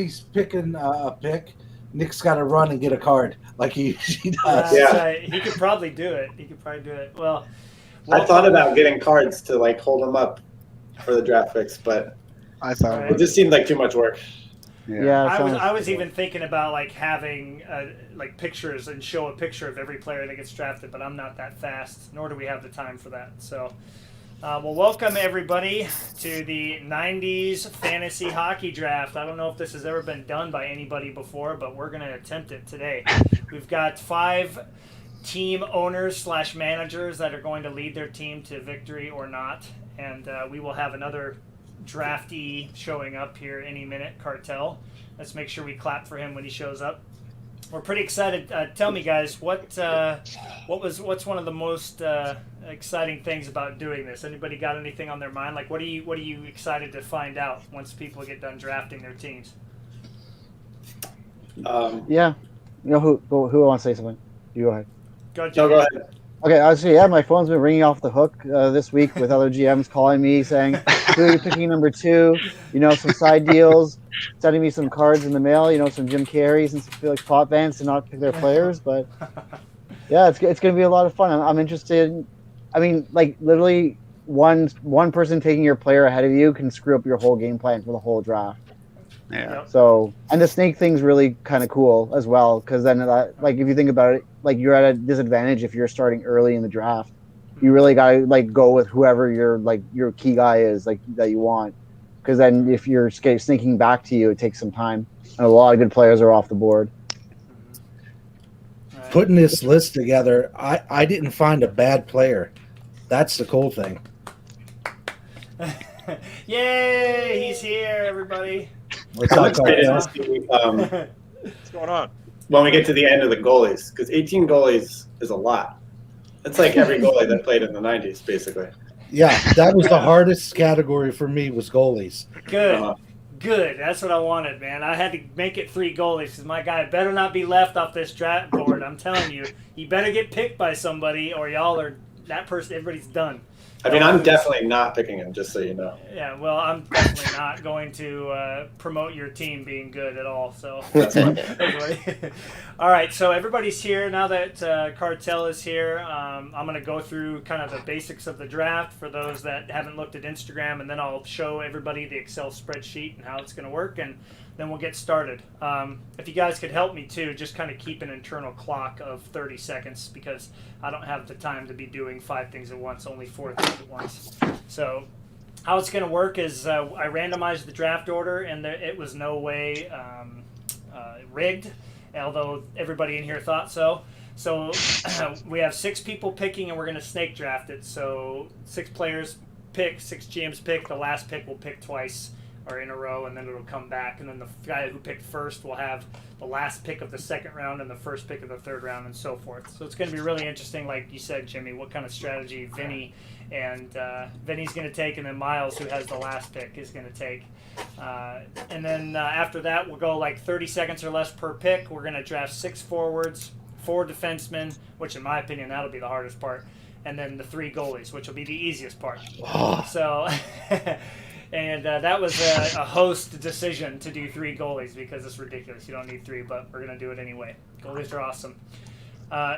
he's picking a pick, Nick's got to run and get a card like he usually does. Yeah. He could probably do it. Well, I thought about getting cards to like hold them up for the draft picks, but I thought Right. it just seemed like too much work. yeah. I was even thinking about like having like pictures and show a picture of every player that gets drafted, but I'm not that fast, nor do we have the time for that. So, well, welcome everybody to the 90s fantasy hockey draft. I don't know if this has ever been done by anybody before, but we're going to attempt it today. We've got 5 team owners / managers that are going to lead their team to victory or not, and we will have another draftee showing up here any minute. Cartel, let's make sure we clap for him when he shows up. We're pretty excited. Tell me, guys, what's one of the most exciting things about doing this? Anybody got anything on their mind? Like, what are you excited to find out once people get done drafting their teams? Yeah, who wants to say something? You go ahead. Go ahead. Okay, I was my phone's been ringing off the hook this week with other GMs calling me saying, "Who are you picking number 2? Some side deals, sending me some cards in the mail. Some Jim Carreys and some Felix Potvins to not pick their players." But yeah, it's going to be a lot of fun. I'm interested. I mean, like literally, one person taking your player ahead of you can screw up your whole game plan for the whole draft. Yeah. Yep. So, and the snake thing's really kind of cool as well, because then, like, if you think about it, like you're at a disadvantage if you're starting early in the draft. You really gotta like go with whoever your key guy is, like that you want, because then if you're sneaking back to you, it takes some time, and a lot of good players are off the board. Right. Putting this list together, I didn't find a bad player. That's the cool thing. Yay! He's here, everybody. What's I'm up, excited Cartel? to see What's going on? when we get to the end of the goalies, because 18 goalies is a lot. That's like every goalie that played in the 90s, basically. Yeah, that was the hardest category for me was goalies. Good. Uh-huh. Good. That's what I wanted, man. I had to make it 3 goalies because my guy better not be left off this draft board. I'm telling you, he better get picked by somebody, or y'all are that person. Everybody's done. I mean, I'm definitely not picking him, just so you know. Yeah. Well, I'm definitely not going to promote your team being good at all. So. That's fine. All right. So everybody's here now that Cartel is here. I'm going to go through kind of the basics of the draft for those that haven't looked at Instagram, and then I'll show everybody the Excel spreadsheet and how it's going to work, and then we'll get started. If you guys could help me too, just kind of keep an internal clock of 30 seconds because I don't have the time to be doing 5 things at once, only 4 things at once. So how it's going to work is I randomized the draft order, and it was no way rigged, although everybody in here thought so. So we have 6 people picking, and we're going to snake draft it. So 6 players pick, 6 GMs pick. The last pick will pick twice or in a row, and then it'll come back. And then the guy who picked first will have the last pick of the second round and the first pick of the third round, and so forth. So it's going to be really interesting, like you said, Jimmy, what kind of strategy Vinny's going to take, and then Miles, who has the last pick, is going to take. And then after that, we'll go like 30 seconds or less per pick. We're going to draft 6 forwards, 4 defensemen, which in my opinion, that'll be the hardest part, and then the 3 goalies, which will be the easiest part. So... And that was a host decision to do 3 goalies because it's ridiculous. You don't need 3, but we're going to do it anyway. Goalies are awesome.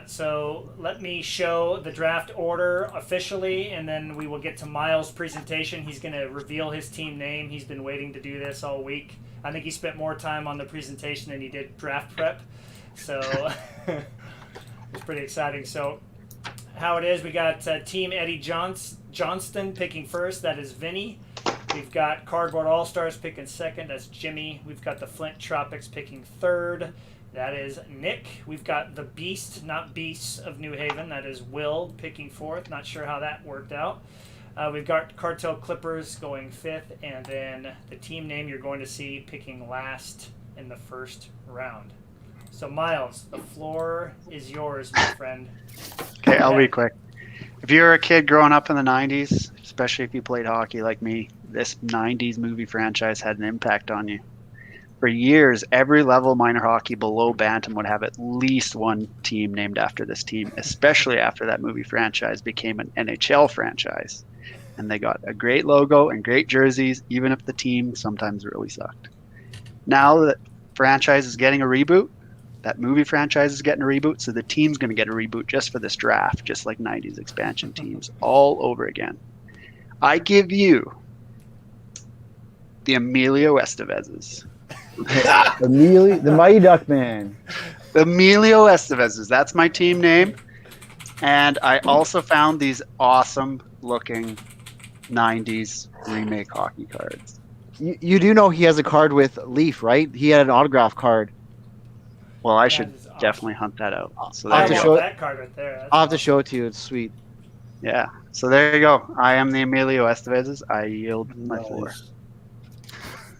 So let me show the draft order officially, and then we will get to Miles' presentation. He's going to reveal his team name. He's been waiting to do this all week. I think he spent more time on the presentation than he did draft prep. So it's pretty exciting. So how it is, we got Team Eddie Johnston picking first. That is Vinny. We've got Cardboard All-Stars picking second. That's Jimmy. We've got the Flint Tropics picking third. That is Nick. We've got the Beast, not Beasts of New Haven. That is Will picking fourth. Not sure how that worked out. We've got Cartel Clippers going fifth. And then the team name you're going to see picking last in the first round. So, Miles, the floor is yours, my friend. Okay, I'll be quick. If you were a kid growing up in the 90s, especially if you played hockey like me, this 90s movie franchise had an impact on you. For years, every level of minor hockey below Bantam would have at least one team named after this team, especially after that movie franchise became an NHL franchise. And they got a great logo and great jerseys, even if the team sometimes really sucked. Now that franchise is getting a reboot, that movie franchise is getting a reboot, so the team's going to get a reboot just for this draft, just like 90s expansion teams all over again. I give you the Emilio Estevezes. The Mighty Duck Man. Emilio Estevezes. That's my team name. And I also found these awesome looking 90s remake hockey cards. You do know he has a card with Leaf, right? He had an autograph card. Well, I That should is awesome. definitely hunt that out. So I'll I have to there you show go. want that card right there. That's I'll have to awesome. show it to you. It's sweet. Yeah. So there you go. I am the Emilio Estevezes. I yield my floor. Nice.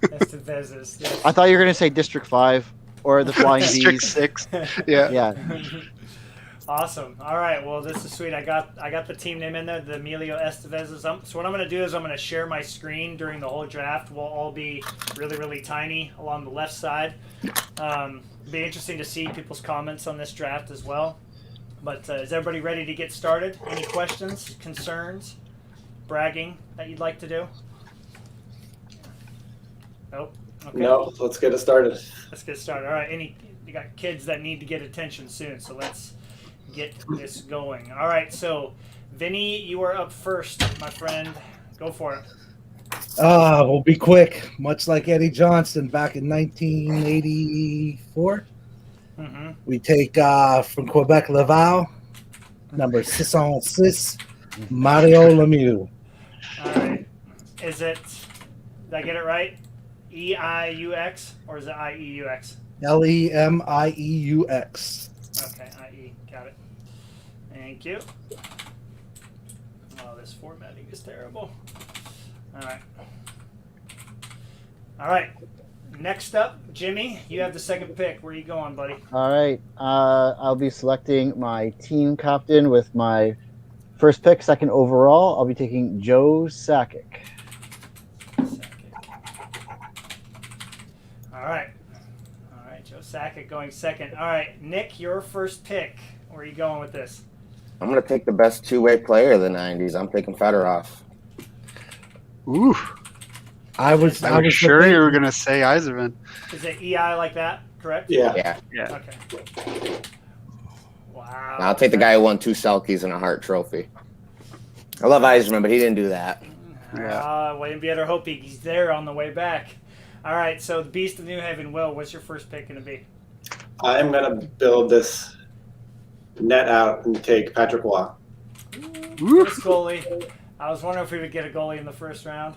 Estevezes, yes. I thought you were going to say District 5 or the Flying District Bees. 6. Yeah. Yeah. Awesome. All right. Well, this is sweet. I got the team name in there, the Emilio Estevezes. So what I'm going to do is I'm going to share my screen during the whole draft. We'll all be really, really tiny along the left side. Be interesting to see people's comments on this draft as well. But is everybody ready to get started? Any questions, concerns, bragging that you'd like to do? Nope. Okay. No, let's get it started. Let's get started. All right. You got kids that need to get attention soon, so let's get this going. All right. So, Vinny, you are up first, my friend. Go for it. We'll be quick. Much like Eddie Johnson back in 1984, Mm-hmm. we take from Quebec Laval, number 606, Mario Lemieux. All right. Is it? Did I get it right? EIUX or is it IEUX? Lemieux. Okay, IE. Got it. Thank you. Oh, this formatting is terrible. All right. All right. Next up, Jimmy, you have the second pick. Where are you going, buddy? All right. I'll be selecting my team captain with my first pick, second overall. I'll be taking Joe Sakic. All right. All right, Joe Sakic going second. All right, Nick, your first pick. Where are you going with this? I'm going to take the best two-way player of the 90s. I'm taking Fedorov. Ooh. I was sure debating- you were going to say Yzerman. Is it EI like that, correct? Yeah. Yeah. Yeah. Okay. Wow. I'll take the guy who won 2 Selkies and a Hart Trophy. I love Eiserman, but he didn't do that. Well, you better hope he's there on the way back. All right, so the Beast of New Haven, Will, what's your first pick going to be? I'm going to build this net out and take Patrick Waugh. First goalie. I was wondering if we would get a goalie in the first round.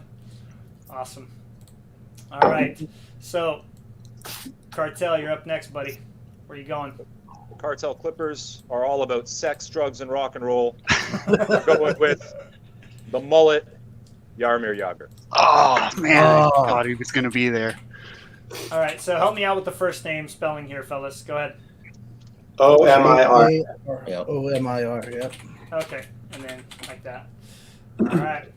Awesome. All right, so Cartel, you're up next, buddy. Where you going? Cartel Clippers are all about sex, drugs, and rock and roll. We're going with the mullet, Jaromir Jagr. Oh, man. Oh. I thought he was going to be there. All right, so help me out with the first name spelling here, fellas. Go ahead. Omir. Yep. Omir, yep. Okay, and then like that. All right.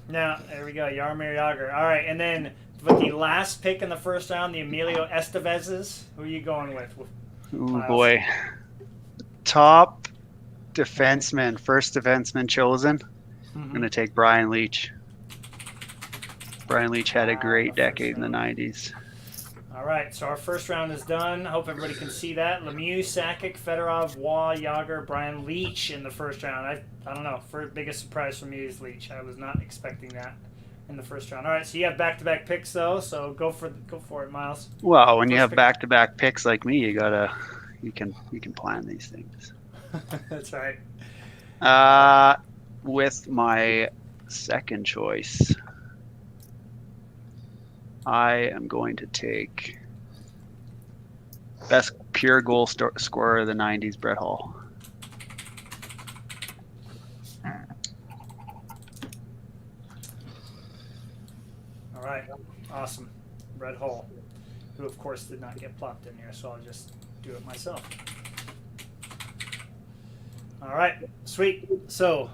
Now, there we go, Jaromir Jagr. All right, and then with the last pick in the first round, the Emilio Estevezes. Who are you going with? Ooh, Miles. boy. Top defenseman, first defenseman chosen. I'm going to take Brian Leach. Brian Leach had a great decade in the 90s. All right, so our first round is done. I hope everybody can see that. Lemieux, Sakic, Fedorov, Waugh, Jagr, Brian Leach in the first round. I don't know. Biggest surprise for me is Leach. I was not expecting that in the first round. All right, so you have back-to-back picks though, so go for it, Miles. Well, when you First have pick. back-to-back picks like me, you can plan these things. That's right. With my second choice, I am going to take best pure goal scorer of the 90s, Brett Hall. All right, awesome. Brett Hall, who of course did not get plopped in here, so I'll just do it myself. All right, sweet. So,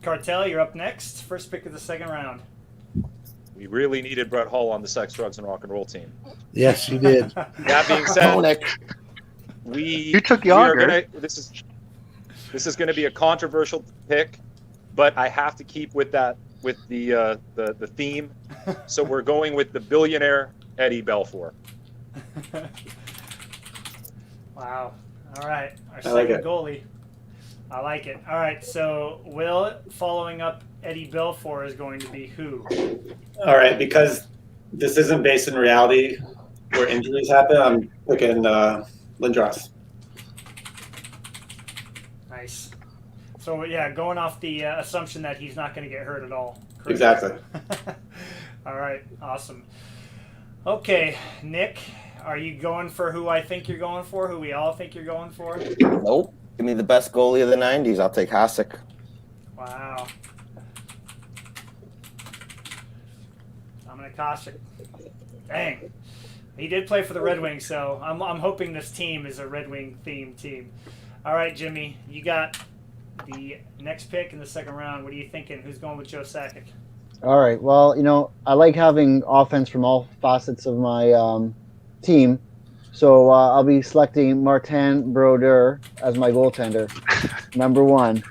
Cartel, you're up next. First pick of the second round. We really needed Brett Hull on the sex, drugs, and rock and roll team. Yes, you did. That being said, Nick. You took we are Jagr. This is going to be a controversial pick, but I have to keep with the theme. So we're going with the billionaire Eddie Belfour. Wow. All right. Our I like second it. goalie. I like it. All right. So, Will, following up Eddie Belfour is going to be who? All right, because this isn't based in reality where injuries happen, I'm picking Lindros. Nice. So, yeah, going off the assumption that he's not going to get hurt at all. Correct? Exactly. All right. Awesome. Okay, Nick, are you going for who I think you're going for, who we all think you're going for? Nope. Give me the best goalie of the 90s. I'll take Hasek. Wow. Dominic Hasek. Dang. He did play for the Red Wings, so I'm hoping this team is a Red Wing themed team. All right, Jimmy, you got the next pick in the second round. What are you thinking? Who's going with Joe Sakic? All right. Well, I like having offense from all facets of my team. So I'll be selecting Martin Brodeur as my goaltender, number 1.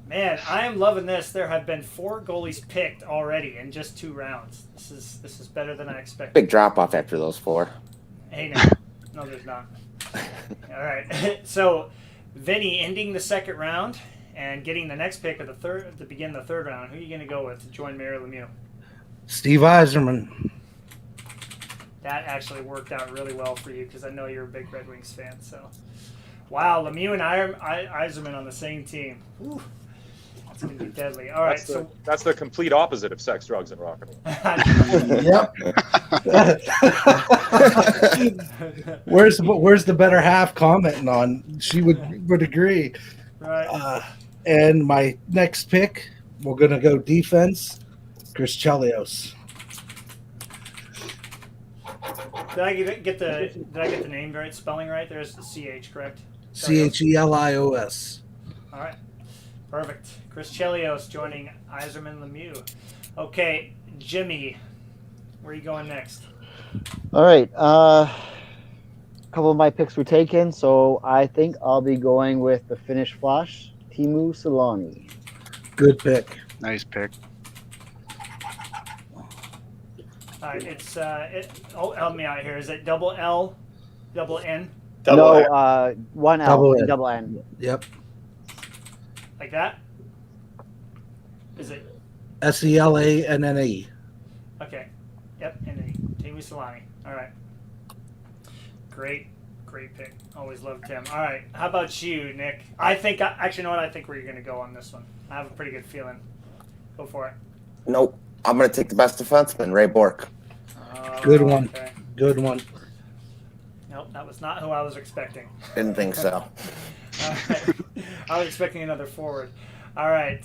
Man, I am loving this. There have been 4 goalies picked already in just 2 rounds. This is better than I expected. Big drop off after those 4. Hey, no, there's not. All right. So, Vinny ending the second round and getting the next pick of the third to begin the third round. Who are you going to go with to join Mayor Lemieux? Steve Yzerman. That actually worked out really well for you because I know you're a big Red Wings fan. So, wow, Lemieux and Yzerman on the same team. Whew. That's going to be deadly. All right, That's the complete opposite of sex, drugs, and rock and roll. Yep. Where's the better half commenting on? She would agree. Right. And my next pick, we're gonna go defense. Chris Chelios. Did I get the name right? Spelling right? There's the CH, correct? Chelios. All right. Perfect. Chris Chelios joining Yzerman Lemieux. Okay, Jimmy, where are you going next? All right. A couple of my picks were taken, so I think I'll be going with the Finnish Flash, Teemu Selanne. Good pick. Nice pick. All right, it's help me out here. Is it double L, double N, One L, Double and N. double N. Yep. like that? Is it Selanne. okay? Yep, and Teemu Selanne. All right, great pick. Always loved him. All right, how about you, Nick? I think actually, you know what? I think where you're going to go on this one. I have a pretty good feeling. Go for it. Nope. I'm going to take the best defenseman, Ray Bork. Good one. Okay. Good one. Nope, that was not who I was expecting. Didn't think so. All right. I was expecting another forward. All right,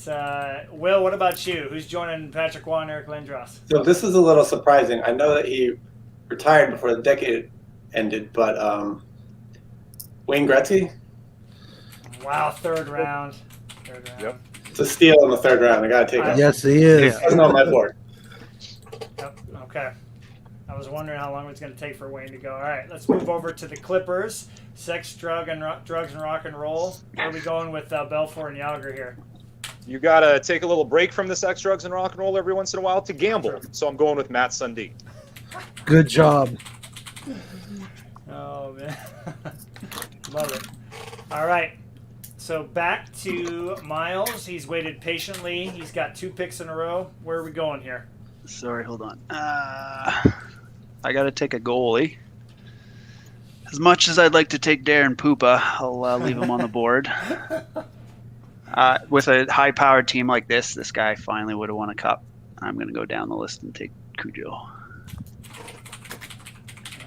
Will, what about you? Who's joining Patrick Waugh and Eric Lindros? So this is a little surprising. I know that he retired before the decade ended, but Wayne Gretzky? Wow, third round. Yep. It's a steal in the third round. I got to take it. Yes, he is. That's not my board. Yep. Okay. I was wondering how long it was going to take for Wayne to go. All right, let's move over to the Clippers. Sex, drugs, and rock and roll. Where are we going with Belfour and Yager here? You got to take a little break from the sex, drugs, and rock and roll every once in a while to gamble. Sure. So I'm going with Matt Sundin. Good job. Oh, man. Love it. All right. So back to Miles. He's waited patiently. He's got 2 picks in a row. Where are we going here? Sorry, hold on. I got to take a goalie. As much as I'd like to take Darren Pupa, I'll leave him on the board. With a high-powered team like this guy finally would have won a cup. I'm going to go down the list and take Cujo.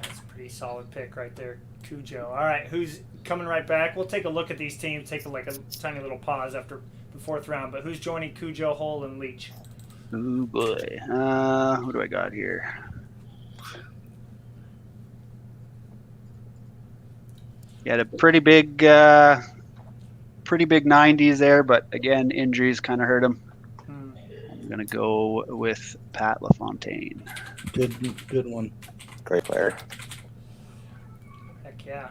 That's a pretty solid pick right there, Cujo. All right, who's coming right back? We'll take a look at these teams, take a tiny little pause after the 4th round. But who's joining Cujo, Hull, and Leach? Oh, boy. Who do I got here? He had a pretty big 90s there, but again, injuries kind of hurt him. I'm going to go with Pat LaFontaine. Good one. Great player. Heck yeah.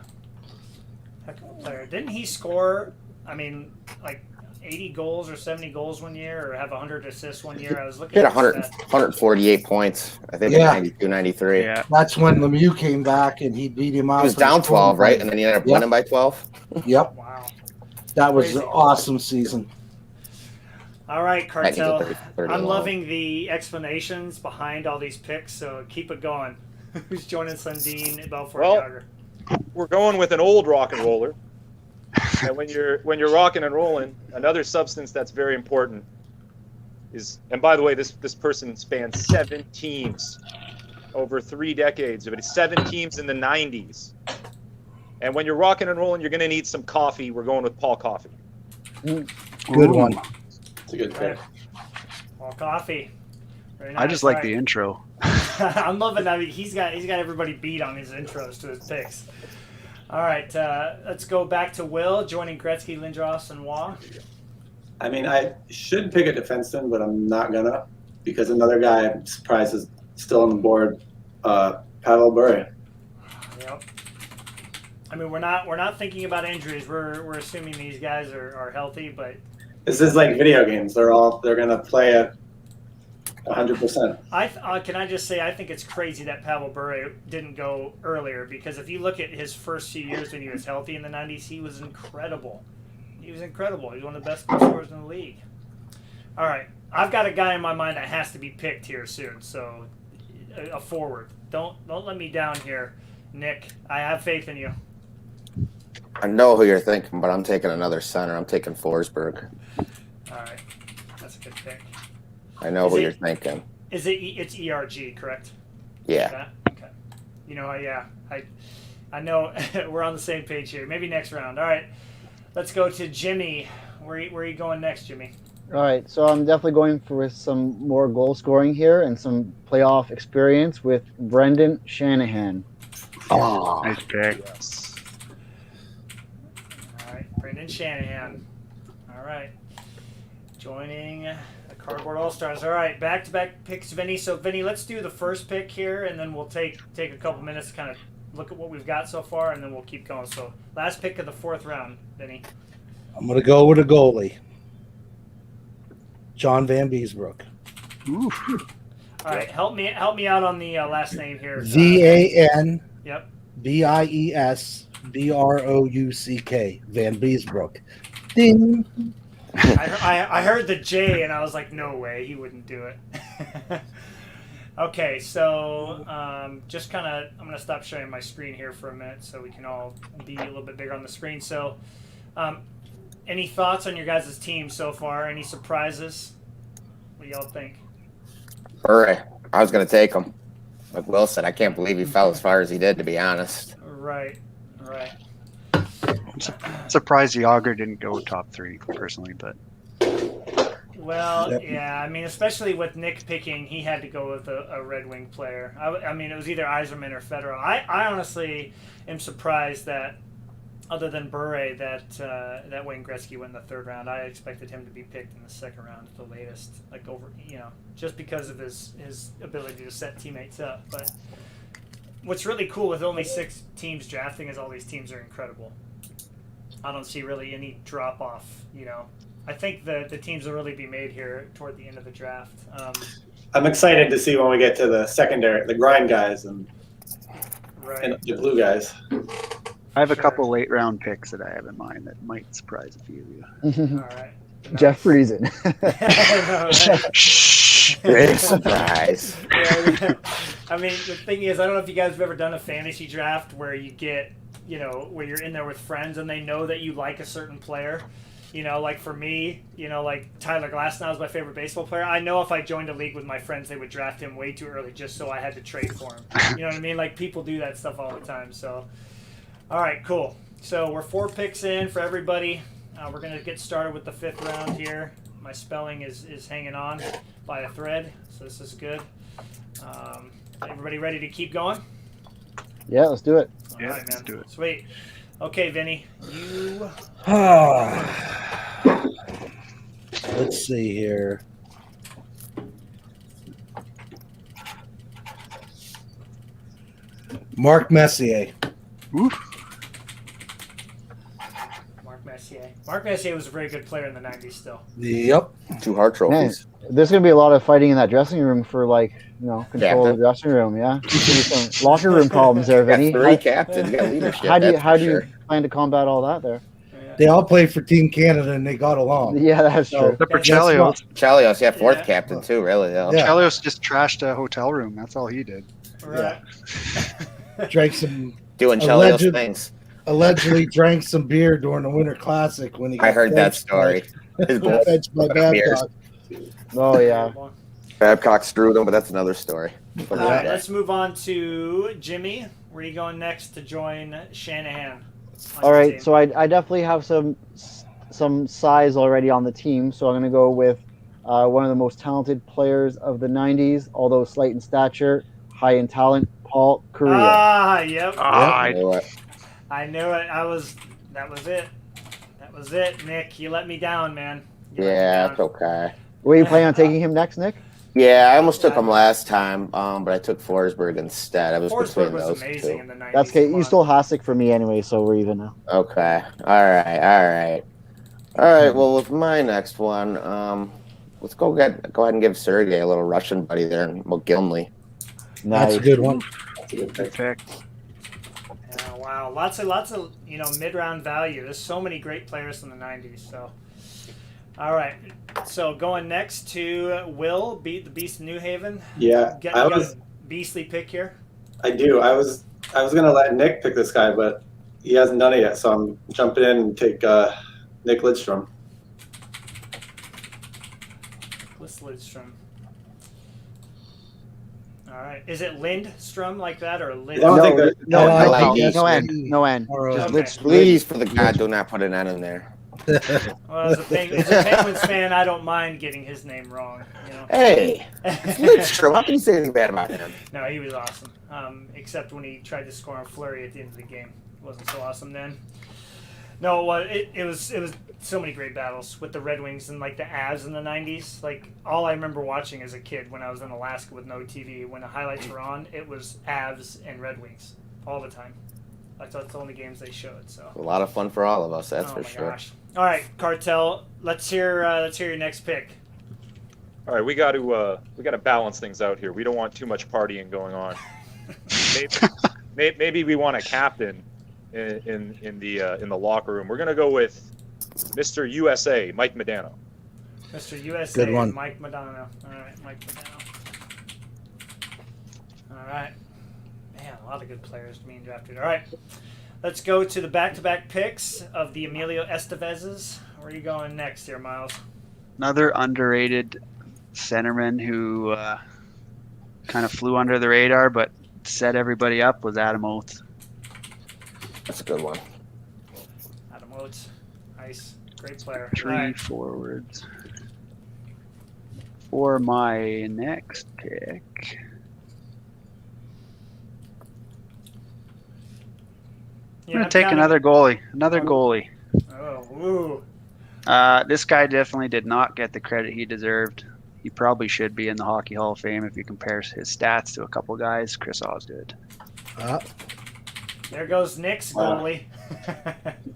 Heck of a player. Didn't he score, I mean, like 80 goals or 70 goals one year, or have 100 assists one year. I was He looking had at 100, that. 148 points, I think, Yeah. in 92, 93. Yeah. That's when Lemieux came back and he beat him out. He was for the down 12, right? And scoring then he ended up Yep. winning by 12. Yep, Wow. that was Crazy. an awesome season. All right, Technically Cartel. 30 I'm long. loving the explanations behind all these picks, so keep it going. Who's joining Sundin, Belfort, Well- Yager? We're going with an old rock and roller. And when you're rocking and rolling, another substance that's very important is, and by the way, this person spans 7 teams over 3 decades, but it's 7 teams in the 90s. And when you're rocking and rolling, you're going to need some coffee. We're going with Paul Coffey. Good Ooh. one. It's a good pick. All coffee. Very I nice. just like All the right. intro. I'm loving that. He's got everybody beat on his intros to his picks. All right, let's go back to Will joining Gretzky, Lindros, and Waugh. I mean, I should pick a defenseman, but I'm not gonna because another guy I'm surprised is still on the board, Pavel Bure. Yep. I mean, we're not thinking about injuries. We're assuming these guys are healthy, but This is like video games. They're gonna play at 100%. can I just say I think it's crazy that Pavel Bure didn't go earlier, because if you look at his first few years when he was healthy in the 90s, he was incredible. He was incredible. He was one of the best goal scorers in the league. All right, I've got a guy in my mind that has to be picked here soon. So a forward. Don't let me down here, Nick. I have faith in you. I know who you're thinking, but I'm taking another center. I'm taking Forsberg. All right, that's a good pick. I know Is who it- you're thinking. Is it? It's ERG, correct? Yeah. Okay. You know, yeah, I know we're on the same page here. Maybe next round. All right, let's go to Jimmy. Where are you going next, Jimmy? All right, so I'm definitely going for some more goal scoring here and some playoff experience with Brendan Shanahan. Oh, Nice pick. Yes. All right, Brendan Shanahan. All right, joining the Cardboard All Stars. All right, back-to-back picks, Vinny. So, Vinny, let's do the first pick here, and then we'll take a couple minutes to kind of look at what we've got so far, and then we'll keep going. So, last pick of the 4th round, Vinny. I'm going to go with a goalie. John Van Beesbrook. All right, help me out on the last name here. VAN Yep. BIESBROUCK. Van Beesbrook. Ding. I heard the J and I was like, no way, he wouldn't do it. Okay, so just kind of, I'm going to stop sharing my screen here for a minute so we can all be a little bit bigger on the screen. So any thoughts on your guys' team so far? Any surprises? What do y'all think? Bure. I was going to take him. Like Will said, I can't believe he fell as far as he did, to be honest. Right. I'm surprised Yager didn't go top 3 personally, but Well, Yep. yeah, I mean, especially with Nick picking, he had to go with a Red Wing player. I mean, it was either Yzerman or Federer. I honestly am surprised that, other than Bure, that Wayne Gretzky went in the 3rd round. I expected him to be picked in the 2nd round at the latest, like over, just because of his ability to set teammates up. But what's really cool with only 6 teams drafting is all these teams are incredible. I don't see really any drop off, I think the teams will really be made here toward the end of the draft. I'm excited to see when we get to the secondary, the grind guys and Right. the blue guys. I have a Sure. couple late round picks that I have in mind that might surprise a few of you. All right. Jeff Friesen. Big surprise. Yeah, I mean, the thing is, I don't know if you guys have ever done a fantasy draft where you get, where you're in there with friends and they know that you like a certain player. Like for me, like Tyler Glasnow is my favorite baseball player. I know if I joined a league with my friends, they would draft him way too early just so I had to trade for him. You know what I mean? Like people do that stuff all the time. So, all right, cool. So we're 4 picks in for everybody. We're going to get started with the 5th round here. My spelling is hanging on by a thread, so this is good. Everybody ready to keep going? Yeah, let's do it. All Yeah, right, let's man. do it. Sweet. Okay, Vinny, you. Let's see here. Mark Messier. Mark Messier. Mark Messier was a very good player in the 90s still. Yep. 2 Hart trophies. There's gonna be a lot of fighting in that dressing room for control of Captain. the dressing room. Yeah, there's gonna be some locker room problems there, Got Vinny. 3 captains. You got leadership. How do that's for you sure. plan to combat all that there? They all played for Team Canada and they got along. Yeah, that's So, true. Except for that's Chelios. Chelios, yeah, 4th Yeah. captain too. Really though. Yeah. Chelios just trashed a hotel room. That's all he did. Right. Drank some, Doing Alleged- Chelios things. allegedly drank some beer during the Winter Classic when he got I heard that benched by- story. His boy benched by beers. Babcock. Oh yeah. Babcock screwed him, but that's another story. All right, let's move on to Jimmy. Where are you going next to join Shanahan? on All your right, team? so I definitely have some size already on the team, so I'm going to go with one of the most talented players of the 90s, although slight in stature, high in talent, Paul Correa. Ah, yep. I knew it. I knew it. That was it. That was it, Nick. You let me down, man. You let me Yeah, down. it's okay. Were you planning on taking him next, Nick? Yeah, I almost took him last time, but I took Forsberg instead. I was Forsberg between was those amazing two. in the 90s. That's okay. Come You on. stole Hasek for me anyway, so we're even now. Okay. All right. Well, with my next one, let's go ahead and give Sergey a little Russian buddy there in McGinley. That's Nice. a good one. Good pick. Yeah, wow, lots of mid-round value. There's so many great players in the 90s. So, all right. So going next to Will, beat the Beast of New Haven. Yeah, You I got was. a beastly pick here. I do. I was gonna let Nick pick this guy, but he hasn't done it yet, so I'm jumping in and take Nick Lidstrom. Nicholas Lidstrom. All right. Is it Lindstrom like that or Lind? I don't think that. No, I like no, these. no end. No end. Or, Just okay. Litz- Please, for the God, do not put an N in there. Well, as a Penguins fan, I don't mind getting his name wrong. You know. Hey, Lidstrom, how can you say anything bad about him? No, he was awesome. Except when he tried to score on Fleury at the end of the game. It wasn't so awesome then. No, it was so many great battles with the Red Wings and like the Avs in the 90s. Like all I remember watching as a kid when I was in Alaska with no TV, when the highlights were on, it was Avs and Red Wings all the time. I thought the only games they showed. So A lot of fun for all of us, that's oh for my sure. gosh. All right, Cartel. Let's hear your next pick. All right, we got to balance things out here. We don't want too much partying going on. Maybe we want a captain in the locker room. We're gonna go with Mr. USA, Mike Modano. Mr. USA, Good one. Mike Modano. All right, Mike Modano. All right. Man, a lot of good players being drafted. All right. Let's go to the back-to-back picks of the Emilio Estevezes. Where are you going next here, Miles? Another underrated centerman who kind of flew under the radar but set everybody up was Adam Oates. That's a good one. Adam Oates. Nice. Great player. 3 All right. forwards. For my next pick, Yeah, I'm going I'm to take counting- another goalie. Another goalie. Oh, ooh. This guy definitely did not get the credit he deserved. He probably should be in the Hockey Hall of Fame if you compare his stats to a couple guys. Chris Osgood. There goes Nick's Wow. goalie.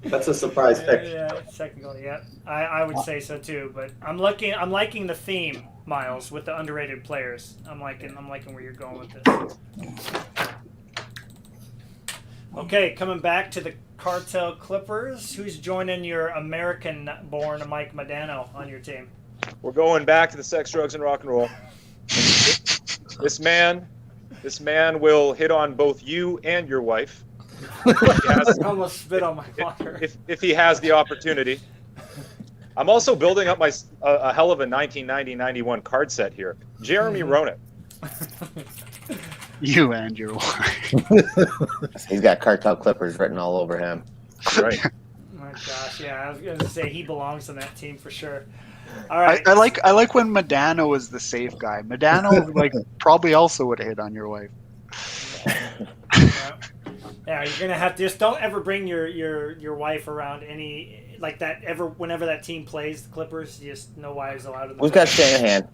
That's a surprise pick. Yeah, second goalie. Yeah, I would say so too. But I'm liking the theme, Miles, with the underrated players. I'm liking where you're going with this. Okay, coming back to the Cartel Clippers. Who's joining your American-born Mike Modano on your team? We're going back to the sex, drugs, and rock and roll. This man will hit on both you and your wife. I almost spit on my water. If he has the opportunity. I'm also building up a hell of a 1990-91 card set here. Jeremy Roenick. You and your wife. He's got Cartel Clippers written all over him. Right. Oh my gosh, yeah, I was going to say he belongs on that team for sure. All right. I like when Modano was the safe guy. Modano probably also would have hit on your wife. Yeah, you're gonna have to just don't ever bring your wife around any like that ever. Whenever that team plays the Clippers, just no wives allowed in the. Who's got Shanahan?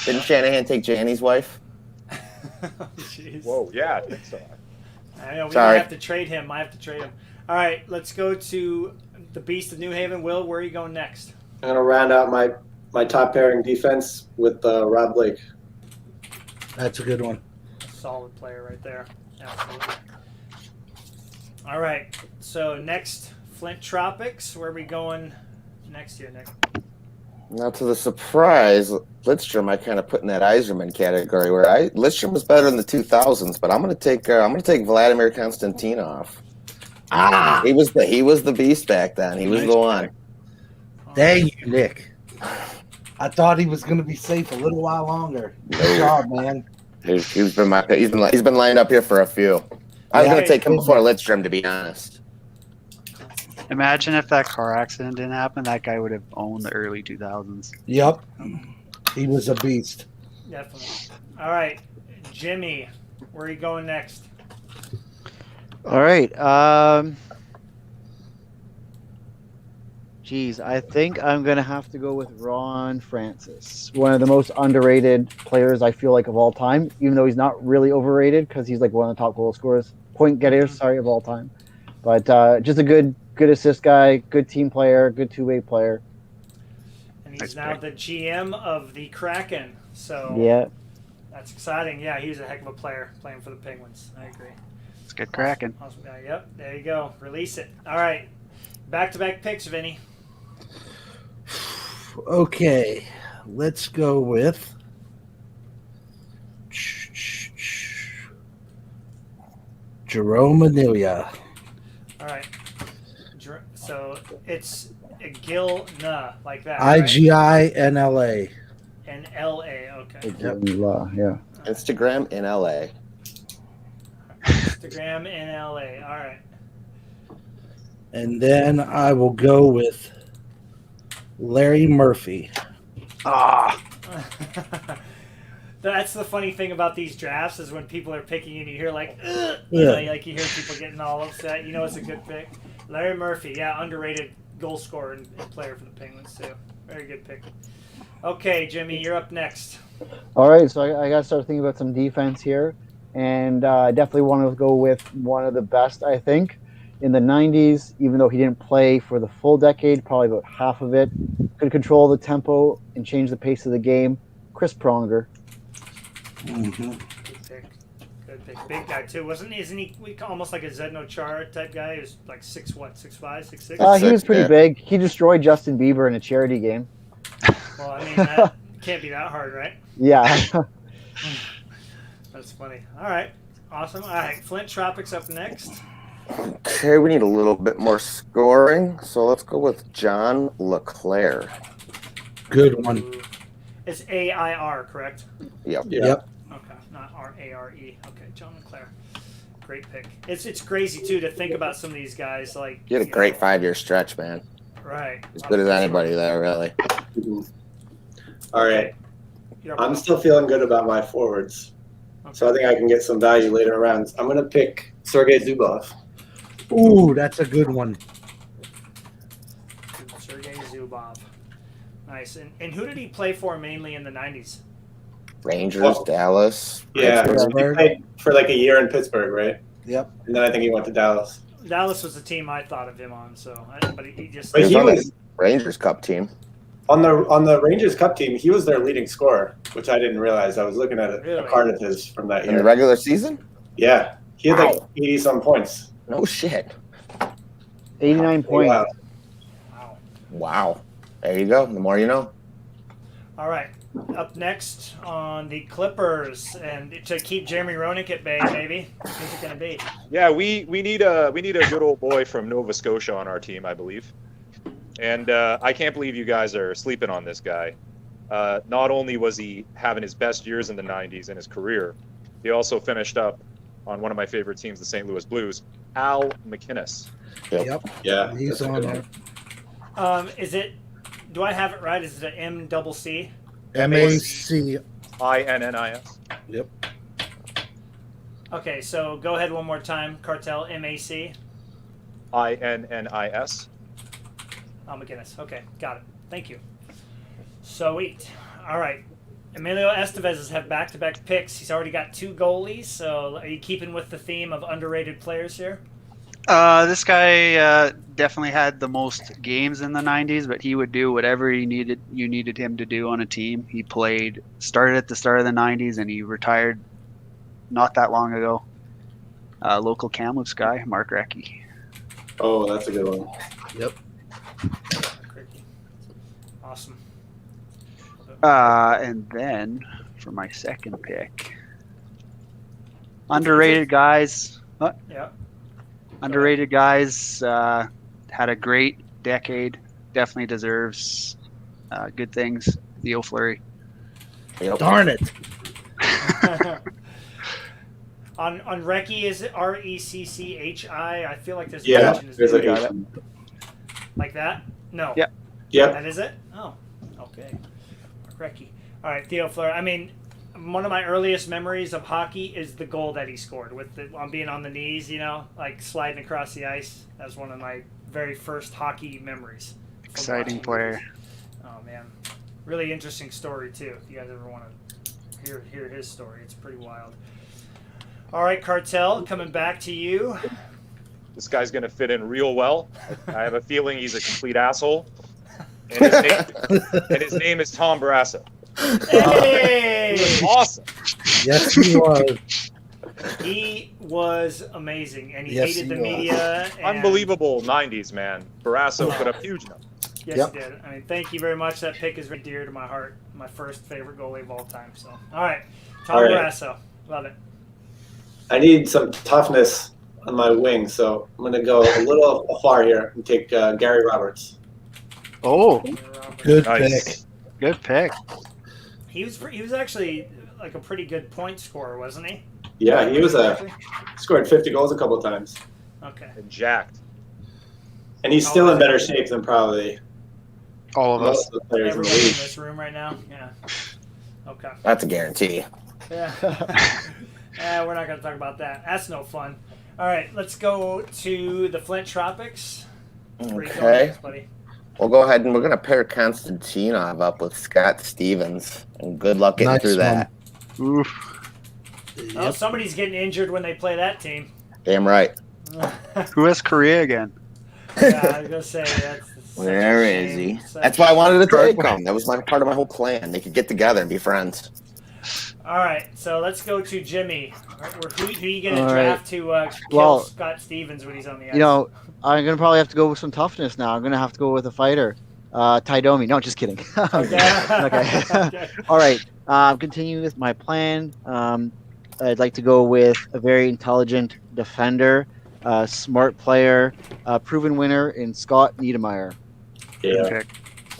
Didn't Shanahan take Janny's wife? Jeez. Whoa, yeah, I think so. I know we Sorry. might have to trade him. I have to trade him. All right, let's go to the Beast of New Haven. Will, where are you going next? I'm gonna round out my top pairing defense with Rob Blake. That's a good one. Solid player right there. Absolutely. All right. So next, Flint Tropics. Where are we going next year, Nick? Now, to the surprise, Lidstrom, I kind of put in that Iserman category where Lidstrom was better in the 2000s, but I'm gonna take Vladimir Konstantinov. He was the beast back then. He was the one. Dang you, Nick. I thought he was going to be safe a little while longer. Good job, man. He's been lined up here for a few. I was gonna take him before Lidstrom, to be honest. Imagine if that car accident didn't happen, that guy would have owned the early 2000s. Yep. He was a beast. Definitely. All right, Jimmy, where are you going next? All right. Geez, I think I'm going to have to go with Ron Francis. One of the most underrated players, I feel like, of all time, even though he's not really overrated because he's like one of the top goal scorers, point getters, of all time. But just a good assist guy, good team player, good two-way player. And he's now the GM of the Kraken. So yeah, that's exciting. Yeah, he's a heck of a player playing for the Penguins. I agree. Let's get cracking. Awesome guy. Yep, there you go. Release it. All right. Back-to-back picks, Vinny. Okay, let's go with Jerome Anelia. All right. So it's Gilna, like that. IGINLA. And LA. Okay. Yeah. Instagram in LA. Instagram in LA. All right. And then I will go with Larry Murphy. That's the funny thing about these drafts is when people are picking and you hear like, ugh, you know, like you hear people getting all upset. You know it's a good pick. Larry Murphy, yeah, underrated goal scorer and player for the Penguins too. Very good pick. Okay, Jimmy, you're up next. All right, so I got to start thinking about some defense here. And I definitely want to go with one of the best, I think, in the 90s, even though he didn't play for the full decade, probably about half of it. Could control the tempo and change the pace of the game. Chris Pronger. Mm-hmm. Good pick. Big guy too, isn't he almost like a Zdeno Chara type guy? He was like 6'5", 6'6"? He was pretty big. He destroyed Justin Bieber in a charity game. Well, I mean, that can't be that hard, right? Yeah. That's funny. All right. Awesome. All right. Flint Tropics up next. Okay, we need a little bit more scoring, so let's go with John LeClaire. Good one. It's AIR, correct? Yep. Yep. Okay, not RARE. Okay, John LeClaire. Great pick. It's crazy too to think about some of these guys like. You had a great 5-year stretch, man. Right. As good as anybody there, really. All right. I'm still feeling good about my forwards, so I think I can get some value later rounds. I'm going to pick Sergei Zubov. Ooh, that's a good one. Sergei Zubov. Nice. And who did he play for mainly in the 90s? Rangers, Dallas. Yeah, he played for like a year in Pittsburgh, right? Yep. And then I think he went to Dallas. Dallas was the team I thought of him on, but he just. But he was Rangers Cup team. on the Rangers Cup team. He was their leading scorer, which I didn't realize. I was looking at a card of his from that year. In the regular season? Yeah, he had like 80-some points. No shit. 89 points. Wow. There you go. The more you know. All right. Up next on the Clippers, and to keep Jeremy Roenick at bay, maybe. Who's it going to be? Yeah, we need a good old boy from Nova Scotia on our team, I believe. And I can't believe you guys are sleeping on this guy. Not only was he having his best years in the 90s in his career, he also finished up on one of my favorite teams, the St. Louis Blues, Al McInnes. Yep. Yeah, he's on there. Is it? Do I have it right? Is it an MCC? MAC. INNIS. Yep. Okay, so go ahead one more time. Cartel MAC. INNIS. McGinnis. Okay, got it. Thank you. Sweet. All right. Emilio Estevez has had back-to-back picks. He's already got 2 goalies. So are you keeping with the theme of underrated players here? This guy definitely had the most games in the 90s, but he would do whatever you needed him to do on a team. He started at the start of the 90s, and he retired not that long ago. Local Kamloops guy, Mark Recchi. Oh, that's a good one. Awesome. And then for my second pick, underrated guys. Yeah. Underrated guys. Had a great decade. Definitely deserves good things. Theo Fleury. Yep. Darn it. On Recchi, is it Recchi? I feel like there's Yeah, H in his there's name. a H. Like that? No. Yeah. Yep. That is it? Oh, okay. Recchi. All right, Theo Fleury. I mean, one of my earliest memories of hockey is the goal that he scored on being on the knees, like sliding across the ice. That was one of my very first hockey memories. Exciting player. Oh, man. Really interesting story, too. If you guys ever want to hear his story, it's pretty wild. All right, Cartel, coming back to you. This guy's going to fit in real well. I have a feeling he's a complete asshole. And his name is Tom Barrasso. Hey! Awesome. Yes, he was. He was amazing, and he Yes, hated he the media. And Unbelievable 90s, man. Barrasso put up huge numbers. Yes, Yep. he did. I mean, thank you very much. That pick is very dear to my heart. My first favorite goalie of all time. So, all right, Tom All right. Barrasso. Love it. I need some toughness on my wing, so I'm going to go a little far here and take Gary Roberts. Oh, Good Nice. pick. good pick. He was actually like a pretty good point scorer, wasn't he? Yeah, he was scored 50 goals a couple times. Okay. And jacked. And he's still in better shape than probably All of us. most of the players in the Everybody in league. this room right now? Yeah. Okay. That's a guarantee. Yeah. We're not going to talk about that. That's no fun. All right, let's go to the Flint Tropics. Where you going Okay. next, buddy? We'll go ahead and we're going to pair Konstantinov up with Scott Stevens. And good luck getting Nice through that. Oof. Oh, somebody's getting injured when they play that team. Damn right. Who has Korea again? Yeah, I was gonna say that's. such a Where is shame. he? Such- That's why I wanted to take him. That was part of my whole plan. They could get together and be friends. All right, so let's go to Jimmy. Who are you gonna All draft to kill Well, Scott Stevens when he's on the ice? You know, I'm gonna probably have to go with some toughness now. I'm gonna have to go with a fighter, Ty Domi. No, just kidding. Okay. Okay. Okay. All right. Continuing with my plan. I'd like to go with a very intelligent defender, smart player, proven winner in Scott Niedermayer. Yeah, Pick.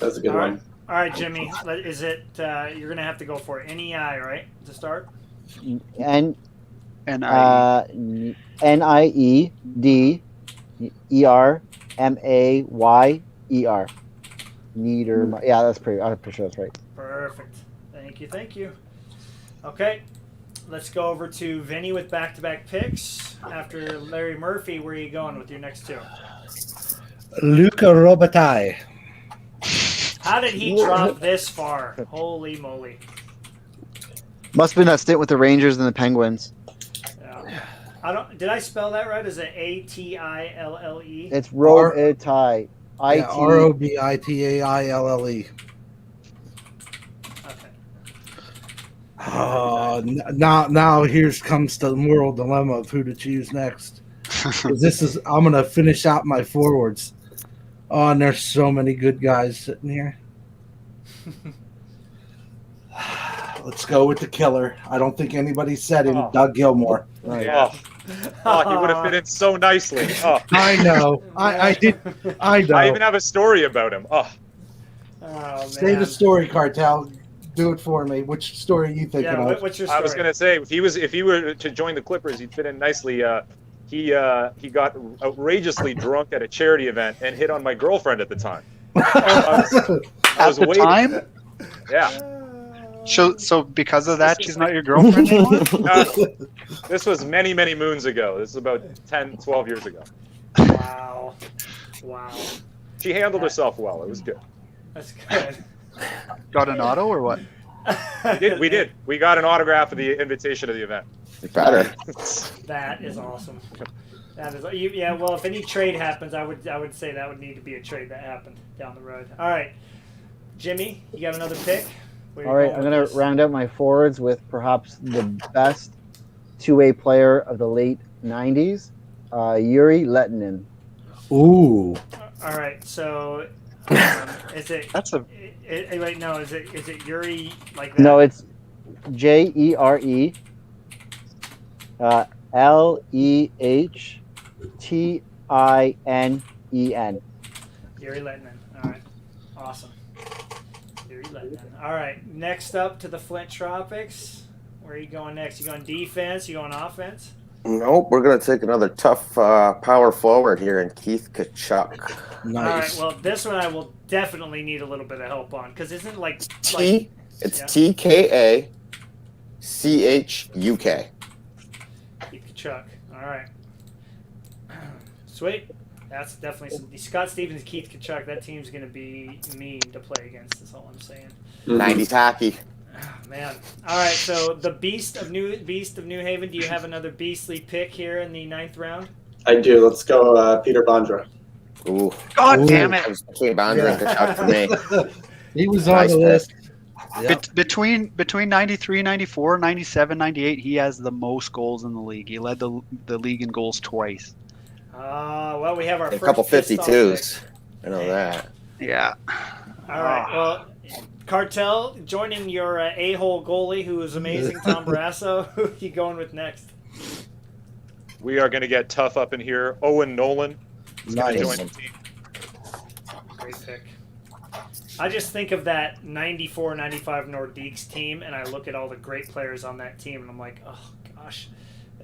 that's a good All right. one. All right, Jimmy. Is it you're gonna have to go for NEI, right, to start? And And I. Niedermayer. Niedermayer. Yeah, I'm pretty sure that's right. Perfect. Thank you. Okay, let's go over to Vinny with back-to-back picks. After Larry Murphy, where are you going with your next two? Luca Robitaille. How did he drop this far? Holy moly! Must have been that stint with the Rangers and the Penguins. Yeah. Did I spell that right? Is it Atille? It's Robitaille. Yeah, Robitaille. Okay. Now here's comes the moral dilemma of who to choose next. 'Cause I'm gonna finish out my forwards. Oh, and there's so many good guys sitting here. Let's go with the killer. I don't think anybody said him. Oh. Doug Gilmore. Right. Oh, he would have fit in so nicely. Oh, I know. I did. I know. I even have a story about him. Oh, Oh, Say man. the story, Cartel. Do it for me. Which story are you thinking Yeah, of? what's your story? I was gonna say if he were to join the Clippers, he'd fit in nicely. He got outrageously drunk at a charity event and hit on my girlfriend at the time. I was At the waiting. time? Yeah. So because of that, she's not your girlfriend anymore? This was many, many moons ago. This is about 10, 12 years ago. Wow. She handled herself well. It was good. That's good. Got an auto or what? We did. We got an autograph of the invitation to the event. Better. That is awesome. That is yeah. Well, if any trade happens, I would say that would need to be a trade that happened down the road. All right, Jimmy, you got another pick? All right, I'm going to round out my forwards with perhaps the best two-way player of the late 90s, Yuri Lettinen. Ooh. All right, so is it? That's a wait, no, is it Yuri like that? No, it's Jere Lehtinen. Yuri Lettinen. All right, awesome. Yuri Lettinen. All right, next up to the Flint Tropics. Where are you going next? You going defense? You going offense? Nope, we're gonna take another tough power forward here in Keith Kachuk. Nice. All right, well, this one I will definitely need a little bit of help on because isn't It's yeah. TKACHUK. Keith Kachuk. All right. Sweet. That's definitely some. Scott Stevens, Keith Kachuk. That team's going to be mean to play against. That's all I'm saying. 90s hockey. Oh, man. All right. So the Beast of New Haven. Do you have another beastly pick here in the 9th round? I do. Let's go Peter Bondra. Ooh. God damn it! That was Bondra and Kachuk for me. He was Nice on the list. Yep. Between 93, 94, 97, 98, he has the most goals in the league. He led the league in goals twice. Well, we have our A first couple pissed off 52s. pick. I know that. Yeah. All right. Well, Cartel joining your a-hole goalie who is amazing, Tom Barrasso. Who are you going with next? We are going to get tough up in here. Owen Nolan is going to join the team. Great pick. I just think of that 94-95 Nordiques team, and I look at all the great players on that team, and I'm like, oh gosh,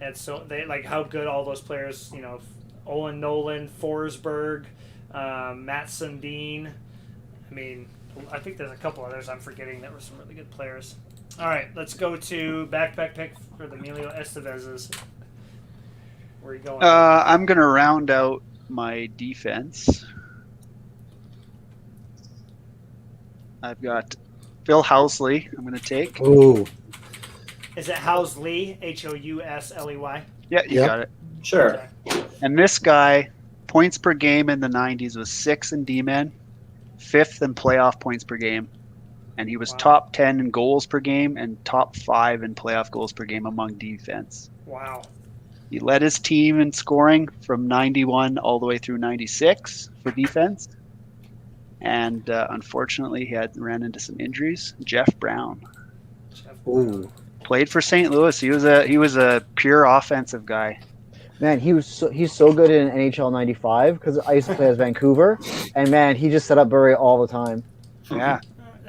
and so they like how good all those players, you know, Owen Nolan, Forsberg, Matt Sundin. I mean, I think there's a couple others I'm forgetting that were some really good players. All right, let's go to backpack pick for the Emilio Estevez's. Where are you going? I'm going to round out my defense. I've got Phil Housley. I'm going to take. Ooh. Is it Housley? Housley? Yeah, you Yep. got it. Sure. And this guy, points per game in the 90s was 6th in D-men, 5th in playoff points per game, and he was Wow. top 10 in goals per game and top 5 in playoff goals per game among defense. Wow. He led his team in scoring from 91 all the way through 96 for defense. And unfortunately, he ran into some injuries. Jeff Brown Ooh. played for St. Louis. He was a pure offensive guy. Man, he's so good in NHL '95 because I used to play as Vancouver, and man, he just set up Bury all the time. Yeah,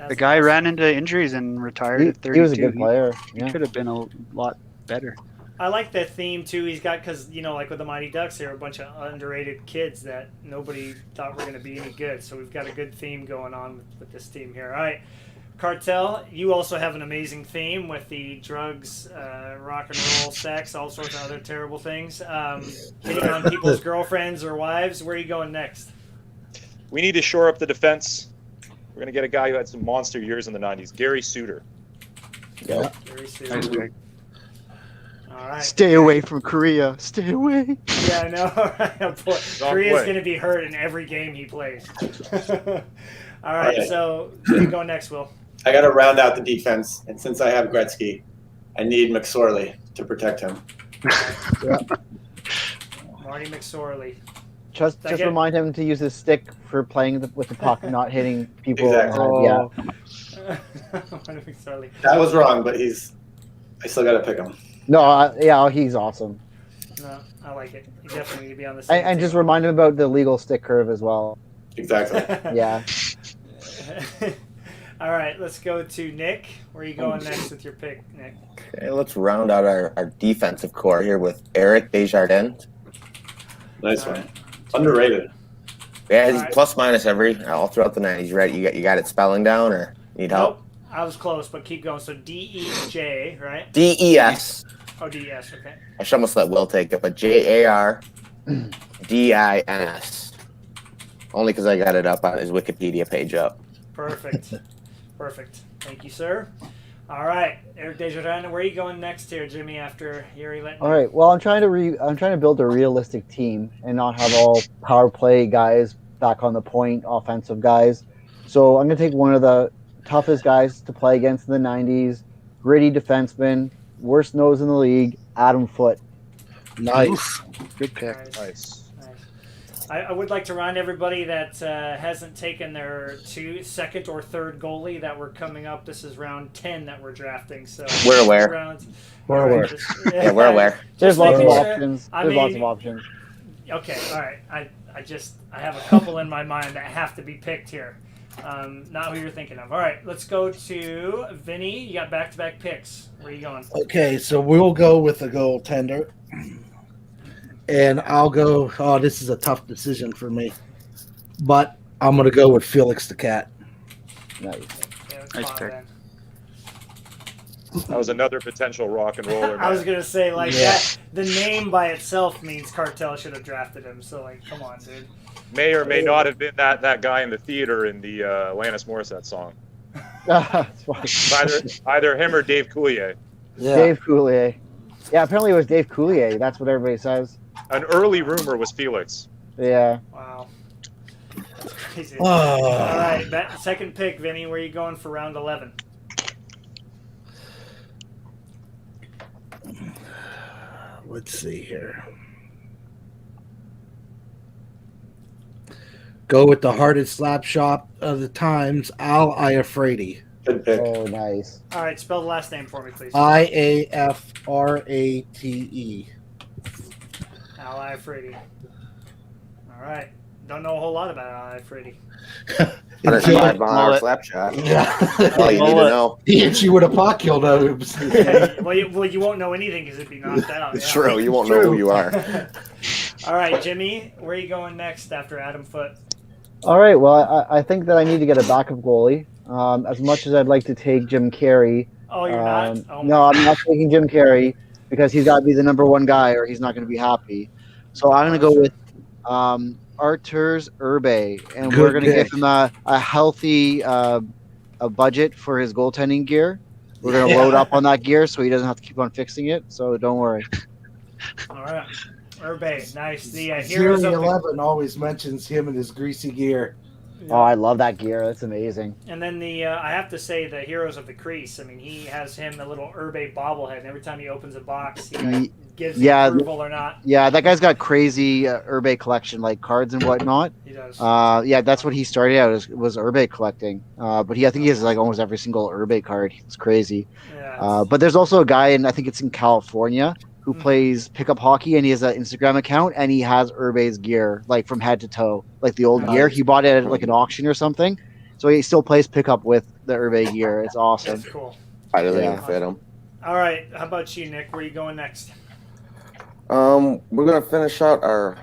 the guy ran into injuries and retired at 32. He was a good player. He Yeah. could have been a lot better. I like that theme too. He's got because like with the Mighty Ducks, there are a bunch of underrated kids that nobody thought were going to be any good. So we've got a good theme going on with this team here. All right, Cartel, you also have an amazing theme with the drugs, rock and roll, sex, all sorts of other terrible things. Hitting on people's girlfriends or wives. Where are you going next? We need to shore up the defense. We're going to get a guy who had some monster years in the 90s, Gary Suter. Yep. Very Nice soon. pick. All right. Stay away from Korea. Stay away. Yeah, I know. Right? Boy, Wrong Korea's way. going to be hurt in every game he plays. All right, Alright. so where you go next, Will? I got to round out the defense, and since I have Gretzky, I need McSorley to protect him. Marty McSorley. Just Second. remind him to use his stick for playing with the puck, not hitting people. Exactly. Yeah. Marty McSorley. That was wrong, but I still got to pick him. No, he's awesome. No, I like it. You definitely need to be on the same And just remind him about the legal stick curve as well. Exactly. Yeah. All right, let's go to Nick. Where are you going next with your pick, Nick? Okay, let's round out our defensive core here with Eric Desjardins. Nice All one. right. Underrated. Yeah, he's Alright. plus minus all throughout the 90s. Right? You got it spelling down or need help? Nope, I was close, but keep going. So D-E-J, right? DES. Oh, D-E-S, okay. I should almost let Will take it, but JARDINS. Only because I got it up on his Wikipedia page up. Perfect. Perfect. Thank you, sir. All right, Eric Desjardins, where are you going next here, Jimmy? After Yuri letting. All right. Well, I'm trying to build a realistic team and not have all power play guys back on the point, offensive guys. So I'm gonna take one of the toughest guys to play against in the '90s, gritty defenseman, worst nose in the league, Adam Foote. Nice. Good pick. Nice. I would like to remind everybody that hasn't taken their second or third goalie that we're coming up. This is round 10 that we're drafting. So We're aware. We're aware. Yeah, we're aware. There's lots of making sure. options. I There's lots mean- of options. Okay, all right. I have a couple in my mind that have to be picked here. Not who you're thinking of. All right, let's go to Vinny. You got back-to-back picks. Where are you going? Okay, so we'll go with the goaltender. And I'll go. Oh, this is a tough decision for me. But I'm going to go with Felix the Cat. Nice. Yeah, let's Nice follow pick. then. That was another potential rock and roller. I was man. gonna say like Yeah. that. The name by itself means Cartel should have drafted him. So like, come on, dude. May or may not have been that guy in the theater in the Alanis Morissette song. That's fine. Either him or Dave Coulier. Yeah. Dave Coulier. Yeah, apparently it was Dave Coulier. That's what everybody says. An early rumor was Felix. Yeah. Wow. That's crazy. Oh. All right, that second pick, Vinny. Where are you going for round 11? Let's see here. Go with the hardest slap shot of the times, Al Iafrate. Good pick. Oh, nice. All right, spell the last name for me, please. Iafrate. Al Iafrate. All right. Don't know a whole lot about Al Iafrate. 105 mile hour Mullet. slap shot. Yeah. All you need to Mullet. know. He hit you with a puck, you'll know. Well, you won't know anything because it'd be knocked out. It's yeah. true. You won't know who you are. All right, Jimmy, where are you going next after Adam Foote? All right. Well, I think that I need to get a backup goalie. As much as I'd like to take Jim Carey. Oh, you're not? Oh, No, I'm not taking Jim Carey because he's got to be the number one guy or he's not going to be happy. So I'm going to go with Arturs Urbe, and we're Good going to give pick. him a healthy a budget for his goaltending gear. We're going to load up on that gear so he doesn't have to keep on fixing it. So don't worry. All right. Urbe, nice. The Zero heroes of the 11 always mentions him and his greasy gear. Oh, I love that gear. That's amazing. And then I have to say, the heroes of the crease. I mean, he has him the little Urbe bobblehead, and every time he opens a box, he like, gives the Yeah. approval or not. Yeah, that guy's got crazy Urbe collection, like cards and whatnot. He does. Yeah, that's what he started out as was Urbe collecting. But I think he has like almost every single Urbe card. It's crazy. Yeah. But there's also a guy, and I think it's in California, who plays pickup hockey, and he has an Instagram account, and he has Urbe's gear, like from head to toe, like the old gear. He bought it at like an auction or something, so he still plays pickup with the Urbe gear. It's awesome. That's cool. I don't Yeah. even fit him. All right. How about you, Nick? Where are you going next? We're gonna finish out our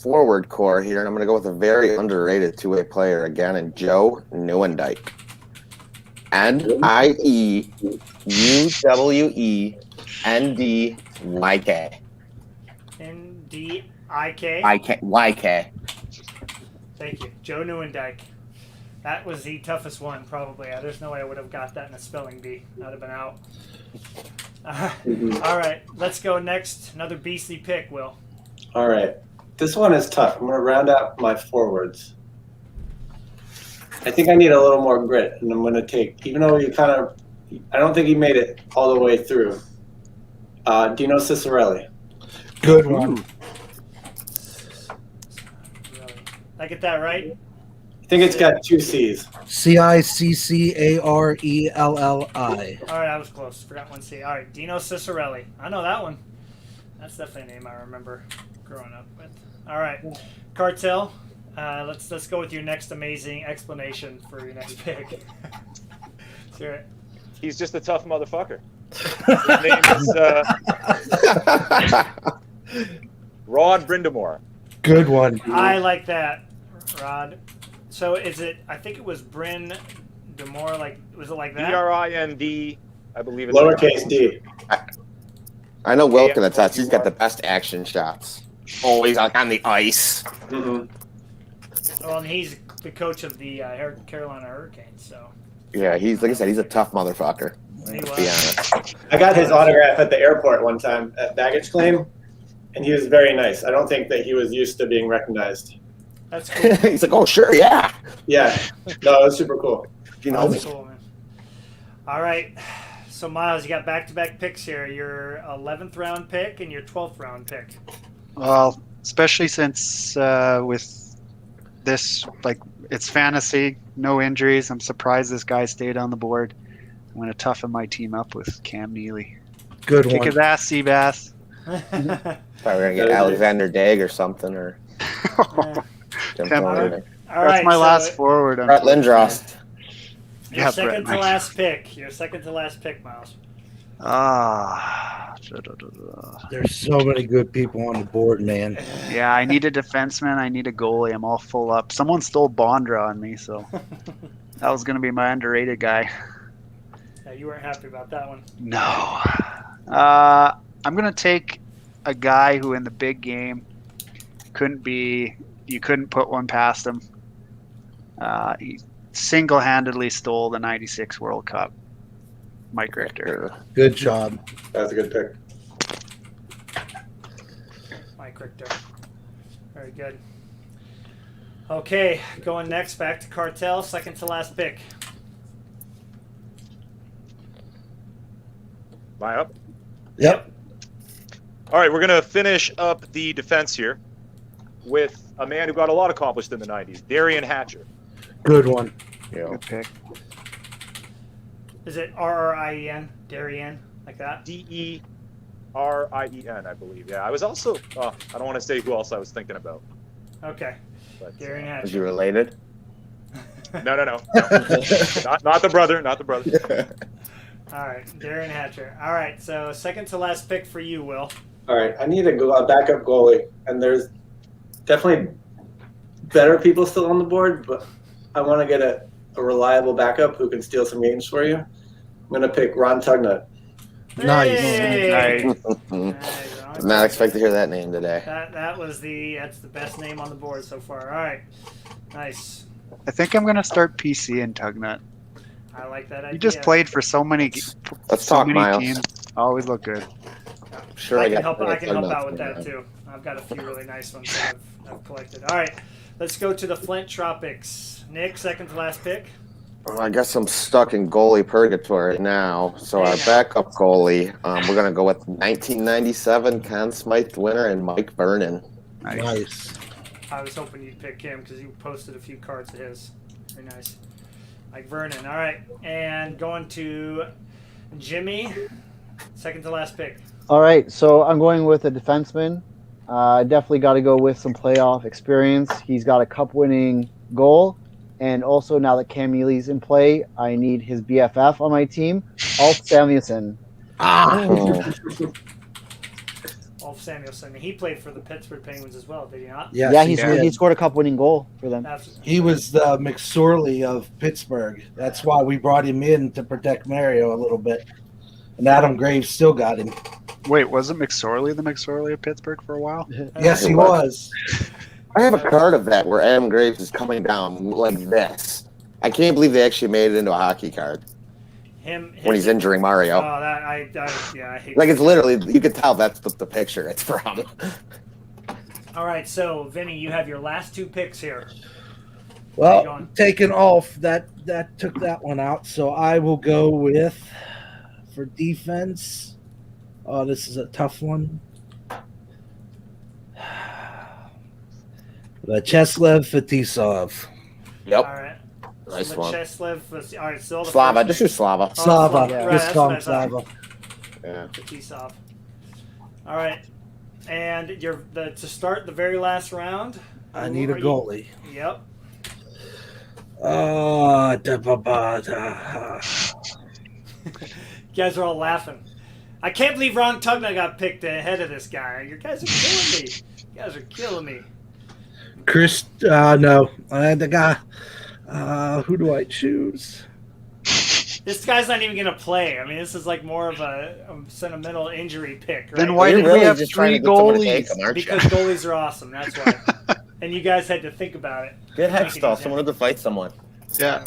forward core here, and I'm gonna go with a very underrated two-way player again, and Joe Nieuwendyk. Nieuwendyk. N-D-I-K. YK. Thank you. Joe Nieuwendyk. That was the toughest one, probably. There's no way I would have got that in a spelling bee. I'd have been out. All right. Let's go next. Another beastly pick, Will. All right. This one is tough. I'm going to round out my forwards. I think I need a little more grit, and I'm going to take, even though I don't think he made it all the way through, Dino Ciccarelli. Good one. Really. Did I get that right? I think it's got two C's. Ciccarelli. All right, I was close. Forgot one C. All right, Dino Ciccarelli. I know that one. That's definitely a name I remember growing up with. All right, Cartel. Let's go with your next amazing explanation for your next pick. Let's hear it. He's just a tough motherfucker. His name is Rod Brindamore. Good one. I like that, Rod. So is it? I think it was Bryn Demore. Like, was it like that? D-R-I-N-D, I believe it's Lowercase d. I know Will can attest. He's got the best action shots. Always like on the ice. Mm-hmm. Well, and he's the coach of the Carolina Hurricanes. So Yeah, he's like I said, he's a tough motherfucker. He To was. be honest. I got his autograph at the airport one time at baggage claim, and he was very nice. I don't think that he was used to being recognized. That's cool. He's like, oh, sure, yeah. Yeah, no, it was super cool. You know me. That's cool, man. All right. So, Miles, you got back-to-back picks here. Your 11th round pick and your 12th round pick. Well, especially since with this, like, it's fantasy, no injuries. I'm surprised this guy stayed on the board. I'm going to toughen my team up with Cam Neely. Good Kick one. his ass, Seabass. Probably gonna get Alexander Dag or something, or Jim Tim Thorne. All That's right, my so last forward. Brett Lindros. Your Yeah, second Brett, to last pick. Your second to last pick, Miles. Ah. There's so many good people on the board, man. Yeah, I need a defenseman. I need a goalie. I'm all full up. Someone stole Bondra on me, so that was going to be my underrated guy. Yeah, you weren't happy about that one. No. I'm going to take a guy who in the big game you couldn't put one past him. He single-handedly stole the 96 World Cup. Mike Richter. Good job. That was a good pick. Mike Richter. Very good. Okay, going next, back to Cartel, second to last pick. Am I up? Yep. All right, we're going to finish up the defense here with a man who got a lot accomplished in the 90s, Darian Hatcher. Good one. Yeah. Good pick. Is it Rrien? Darian? Like that? Derien, I believe. Yeah, I was also, I don't want to say who else I was thinking about. Okay. But, Darian Was Hatcher. you related? no. Not the brother, not the brother. All right, Darian Hatcher. All right, so second to last pick for you, Will. All right, I need a backup goalie, and there's definitely better people still on the board, but I want to get a reliable backup who can steal some games for you. I'm going to pick Ron Tugnut. Nice. Hey! Nice. Nice. Did not expect to hear that name today. That's the best name on the board so far. All right, nice. I think I'm going to start PC in Tugnut. I like that idea. He just played for so many Let's so talk, many Miles. teams. Always look good. Sure, I I can got help Tugnut out with for that you. too. I've got a few really nice ones that I've collected. All right, let's go to the Flint Tropics. Nick, second to last pick. Well, I guess I'm stuck in goalie purgatory now. So our backup goalie, we're gonna go with 1997 Conn Smythe winner and Mike Vernon. Nice. I was hoping you'd pick him because you posted a few cards of his. Very nice. Mike Vernon. All right, and going to Jimmy, second to last pick. All right, so I'm going with a defenseman. Definitely got to go with some playoff experience. He's got a cup-winning goal, and also now that Cam Neely's in play, I need his BFF on my team, Ulf Samuelsson. Ulf Samuelsson. He played for the Pittsburgh Penguins as well, did he not? Yes, Yeah, he he did. scored a cup-winning goal for them. He was the McSorley of Pittsburgh. That's why we brought him in to protect Mario a little bit. And Adam Graves still got him. Wait, wasn't McSorley the McSorley of Pittsburgh for a while? Yes, he was. I have a card of that where Adam Graves is coming down like this. I can't believe they actually made it into a hockey card Him when he's injuring Mario. Oh, that I hate. Like it's literally, you could tell that's the picture it's from. All right, so Vinny, you have your last two picks here. Well, taking off that took that one out. So I will go with for defense. Oh, this is a tough one. The Cheslev Fetisov. Yep. All right. Nice So one. Cheslev was all right. Still the Slava, first just do Slava. Oh, Slava. Slava. Right, Just that's call what him I thought. Slava. Yeah. Fetisov. All right, and to start the very last round. I who need a are you- goalie. Yep. You guys are all laughing. I can't believe Ron Tugnut got picked ahead of this guy. You guys are killing me. You guys are killing me. Chris, no. The guy. Who do I choose? This guy's not even going to play. I mean, this is like more of a sentimental injury pick, right? Then why You're did we really have just trying three to get someone to take goalies? him, aren't you? Because goalies are awesome. That's why. And you guys had to think about it. Good Make it Hextall, easy. someone to fight someone. Yeah.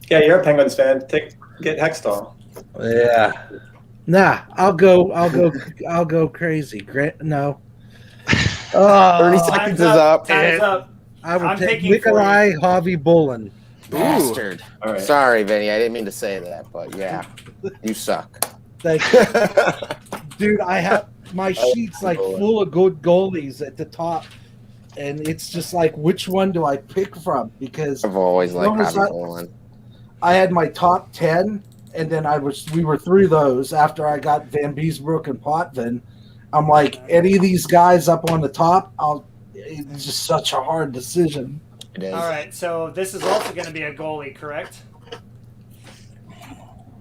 Yeah, you're a Penguins fan. Take get Hextall. Yeah. Nah, I'll go crazy. No. 30 Oh, seconds is up. Time's up. I would I'm take picking for Nikolai Javi Bolin. Bastard. All right. Sorry, Vinny. I didn't mean to say that, but yeah, you suck. Thank you. Dude, I have my sheets like full of good goalies at the top. And it's just like, which one do I pick from? Because I've always liked Notice Javi Bolin. I had my top 10, and then we were through those after I got Van Beesbrook and Potvin. I'm like, any of these guys up on the top, it's just such a hard decision. It is. All right, so this is also going to be a goalie, correct?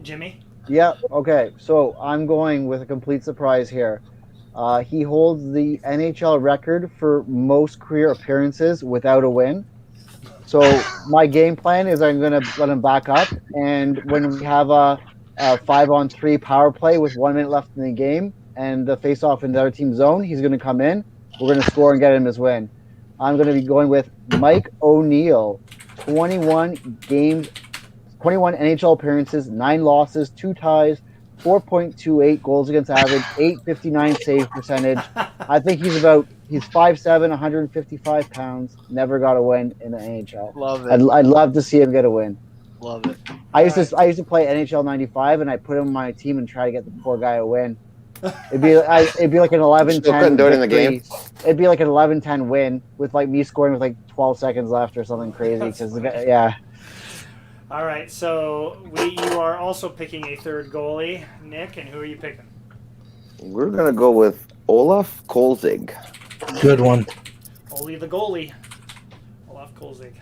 Jimmy? Yeah, okay. So I'm going with a complete surprise here. He holds the NHL record for most career appearances without a win. So my game plan is I'm going to let him back up, and when we have a 5-on-3 power play with 1 minute left in the game and the face-off in the other team's zone, he's going to come in. We're going to score and get him his win. I'm going to be going with Mike O'Neill, 21 games, 21 NHL appearances, 9 losses, 2 ties, 4.28 goals against average, 859 save percentage. I think he's 5'7", 155 pounds. Never got a win in the NHL. Love it. I'd love to see him get a win. Love it. I used to play NHL '95, and I put him on my team and try to get the poor guy a win. It'd be like an 11-10. Still couldn't do it in the game. It'd be like an 11-10 win with like me scoring with like 12 seconds left or something crazy. Because yeah. All right, so you are also picking a third goalie, Nick, and who are you picking? We're gonna go with Olaf Kolzig. Good one. Ole the goalie. Olaf Kolzig.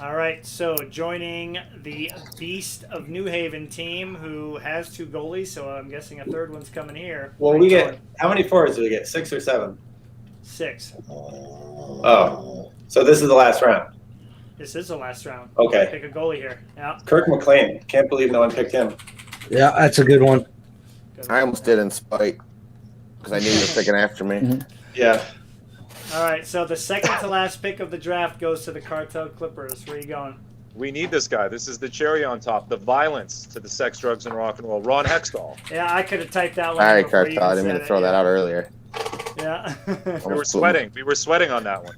All right, so joining the Beast of New Haven team, who has 2 goalies, so I'm guessing a third one's coming here. Well, we get how many forwards do we get? 6 or 7? 6. Oh, so this is the last round. This is the last round. Okay. Pick a goalie here. Yeah. Kirk McLean. Can't believe no one picked him. Yeah, that's a good one. I almost did in spite because I knew you were picking after me. Mm-hmm. Yeah. All right, so the second to last pick of the draft goes to the Cartel Clippers. Where are you going? We need this guy. This is the cherry on top, the violence to the sex, drugs, and rock and roll. Ron Hextall. Yeah, I could have typed that All one. right, before you Cartel. I even didn't mean to said throw it. that out earlier. Yeah. We were sweating. We were sweating on that one.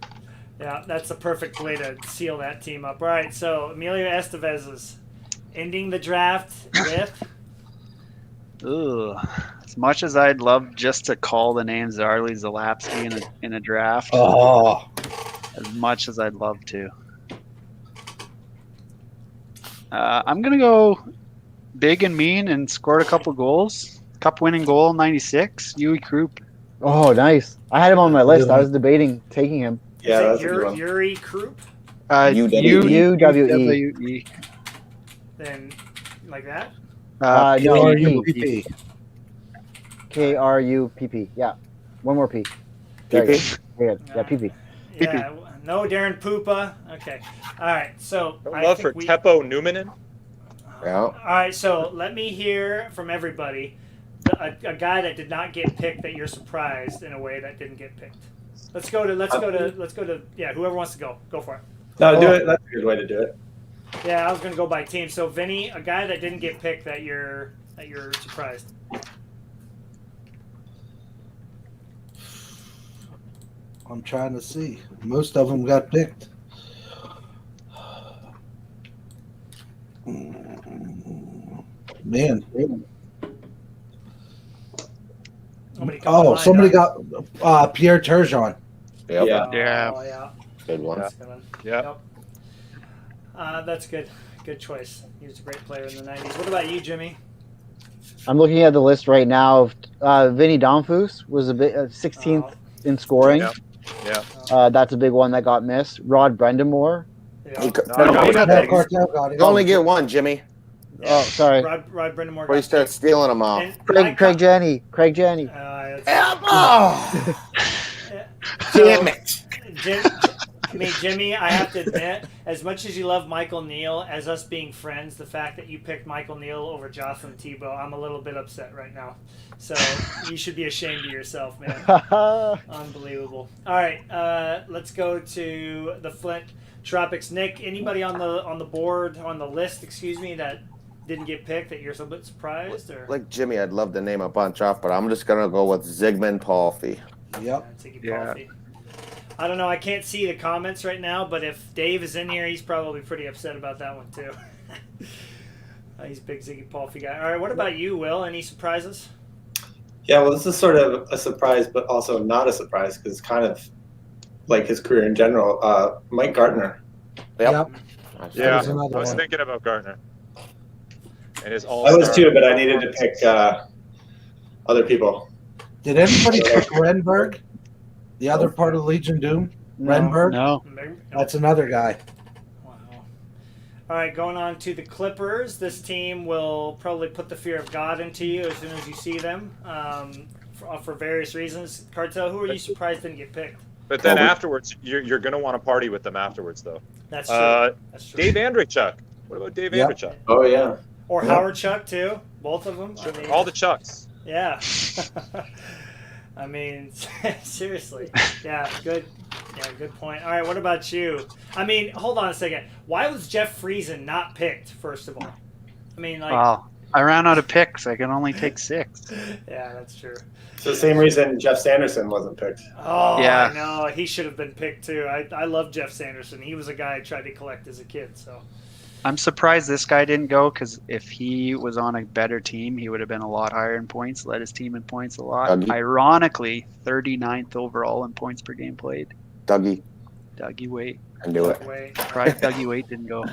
Yeah, that's the perfect way to seal that team up. All right, so Emilio Estevez is ending the draft with. Ooh. As much as I'd love just to call the name Zarly Zalapski in a draft, Oh, as much as I'd love to, I'm gonna go big and mean and scored a couple goals. Cup winning goal in '96. Yui Krupp. Oh, nice. I had him on my list. I was debating taking him. Yeah, Is that's it a good one. Yuri Krupp? UWE. Then, like that? No, KRUPP. KRUPP. Yeah. One more P. Very good. PP? Very good. Yeah, PP. Yeah, no Darren Poopa. Okay. All right, so No I love think for Teppo Numanen. Yeah. All right, so let me hear from everybody a guy that did not get picked that you're surprised in a way that didn't get picked. Let's go to yeah, whoever wants to go. Go for it. No, do it. That's a good way to do it. Yeah, I was gonna go by team. So Vinny, a guy that didn't get picked that you're surprised. I'm trying to see. Most of them got picked. Man. Nobody comes to mind, Somebody huh? got Pierre Turgeon. Yep. Yeah. Yeah. Oh, yeah. Good one. That's a good one. Yeah. Yep. That's good. Good choice. He was a great player in the 90s. What about you, Jimmy? I'm looking at the list right now. Vinny Domfus was 16th in scoring. Yeah. Yeah. That's a big one that got missed. Rod Brendamore. Yeah. You could- No, you no, Yeah, Cartel got it. only get one, Jimmy. Oh, sorry. Rod Brindamore. Before you start stealing them off. Craig Janney. Craig Janney. Oh, So, damn it. Jimmy, I have to admit, as much as you love Michael Neal, as us being friends, the fact that you picked Michael Neal over Jocelyn Tebow, I'm a little bit upset right now. So you should be ashamed of yourself, man. Unbelievable. All right, let's go to the Flint Tropics. Nick, anybody on the board, on the list, excuse me, that didn't get picked that you're a bit surprised? Or Like Jimmy, I'd love to name a bunch off, but I'm just gonna go with Zygmunt Palffy. Yep. Ziggy Yeah. Palffy. I don't know. I can't see the comments right now, but if Dave is in here, he's probably pretty upset about that one too. He's a big Ziggy Palffy guy. All right, what about you, Will? Any surprises? Yeah, well, this is sort of a surprise, but also not a surprise because it's kind of like his career in general. Mike Gartner. Yep. Yeah, was I another was one. thinking about Gartner. And his I all-star. was too, but I needed to pick other people. Did anybody pick Renberg? The other part of Legion Doom? Renberg? No. That's another guy. Wow. All right, going on to the Clippers. This team will probably put the fear of God into you as soon as you see them for various reasons. Cartel, who are you surprised didn't get picked? But then afterwards, you're going to want to party with them afterwards, though. That's true. That's true. Dave Andreychuk. What about Dave Yep. Andreychuk? Oh yeah. Or Howard Chuck, too. Both of them. I mean, All the Chucks. yeah. I mean, seriously. Yeah, good. Yeah, good point. All right, what about you? I mean, hold on a second. Why was Jeff Friesen not picked, first of all? I mean, like... Wow. I ran out of picks. I can only take 6. Yeah, that's true. It's the same reason Jeff Sanderson wasn't picked. Oh, Yeah. I know. He should have been picked, too. I love Jeff Sanderson. He was a guy I tried to collect as a kid, so... I'm surprised this guy didn't go because if he was on a better team, he would have been a lot higher in points, led his team in points a lot. Dougie. Ironically, 39th overall in points per game played. Dougie, Dougie Waite. can do it. Wait. Surprised Dougie Waite didn't go.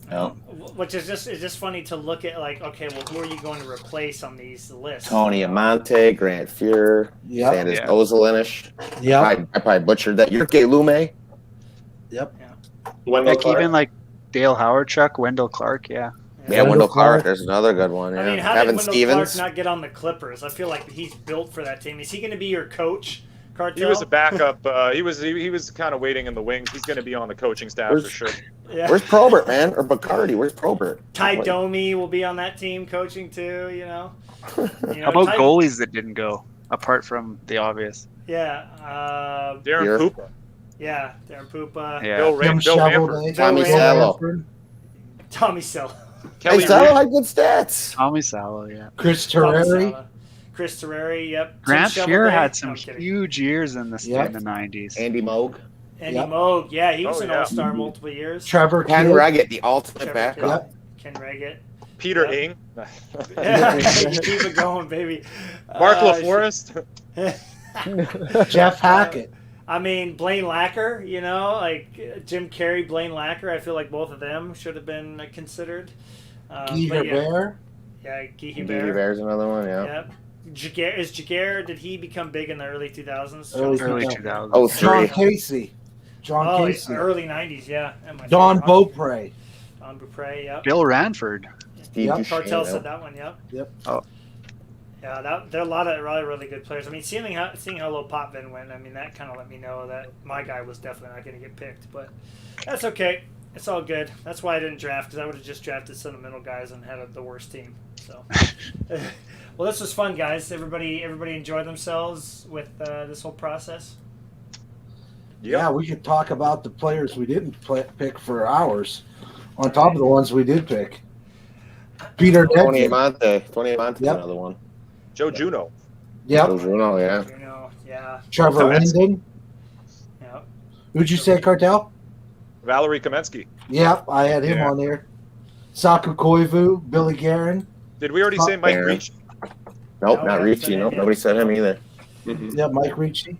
No. Which is just funny to look at, like, okay, well, who are you going to replace on these lists? Tony Amante, Grant Fuhrer, Yep. Sanders Yeah. Ozolinish. Yep. I probably butchered that. Yurke Lume. Yep. Wendell Like Clark. even like Dale Howardchuk, Wendell Clark, yeah. Yeah, Wendell Wendell Clark. Clark. There's another good one. Yeah. I mean, how Kevin did Wendell Stevens. Clark not get on the Clippers? I feel like he's built for that team. Is he going to be your coach, Cartel? He was a backup. He was kind of waiting in the wings. He's going to be on the coaching staff for sure. Yeah. Where's Probert, man? Or Bacardi? Where's Probert? Ty Domi will be on that team coaching too, you know. How about goalies that didn't go, apart from the obvious? Yeah. Darren Here. Cooper. Yeah, Darren Poopa. Yeah. Bill Tim Bamford. Shovelday. Tommy Bill Sallow. Ranford, Tommy Sell. Hey, Kelly Sallow Reed. had good stats. Tommy Salo, yeah. Chris Terreri. Chris Terreri, yep. Grant Tim Fuhrer Shovelday. had No, some I'm kidding. huge years in the Yep. in the 90s. Andy Moog. Andy Yep. Moog, yeah, he was Oh, an yeah. all-star multiple years. Trevor Ken Kidd. Reggett, the ultimate Trevor backup. Ken Reggett. Peter Yep. Ing. You keep it going, baby. Mark Uh, LaForest. Jeff Hackett. I mean, Blaine Lacker, you know, like Jim Carrey, Blaine Lacker. I feel like both of them should have been considered. Guy but yeah, Herbert. yeah, Guy Gigi Hebert. Bear's another one, yeah. Yep. Jaguar, did he become big in the early 2000s? Early Early 2000s. 2000s. Oh, John three. Casey. John Oh, Casey. early 90s, yeah. And my Don favorite- Beaupre. Don Beaupre, yep. Bill Ranford. Steve Yep. Duchesne, Cartel yeah. said that one, yep. Yep. Oh. Yeah, there are a lot of really good players. I mean, seeing how low Potvin went, I mean, that kind of let me know that my guy was definitely not going to get picked. But that's okay. It's all good. That's why I didn't draft, because I would have just drafted sentimental guys and had the worst team. So, well, this was fun, guys. Everybody enjoyed themselves with this whole process. Yeah, we could talk about the players we didn't pick for hours, on top of the ones we did pick. Peter Tony Nedved. Amante. Tony Amante's Yep. another one. Joe Juno. Yep. Joe Juno, yeah. You know, yeah, Trevor Kamensky. Linden. yeah. Who'd you say, Cartel? Valerie Kamensky. Yep, I had him Yeah. on there. Saku Koivu, Billy Guerin. Did we already say Mike Aaron. Reach? Nope, No, not I Ricci. said Nope, it. nobody said him either. Yep, Mike Ricci.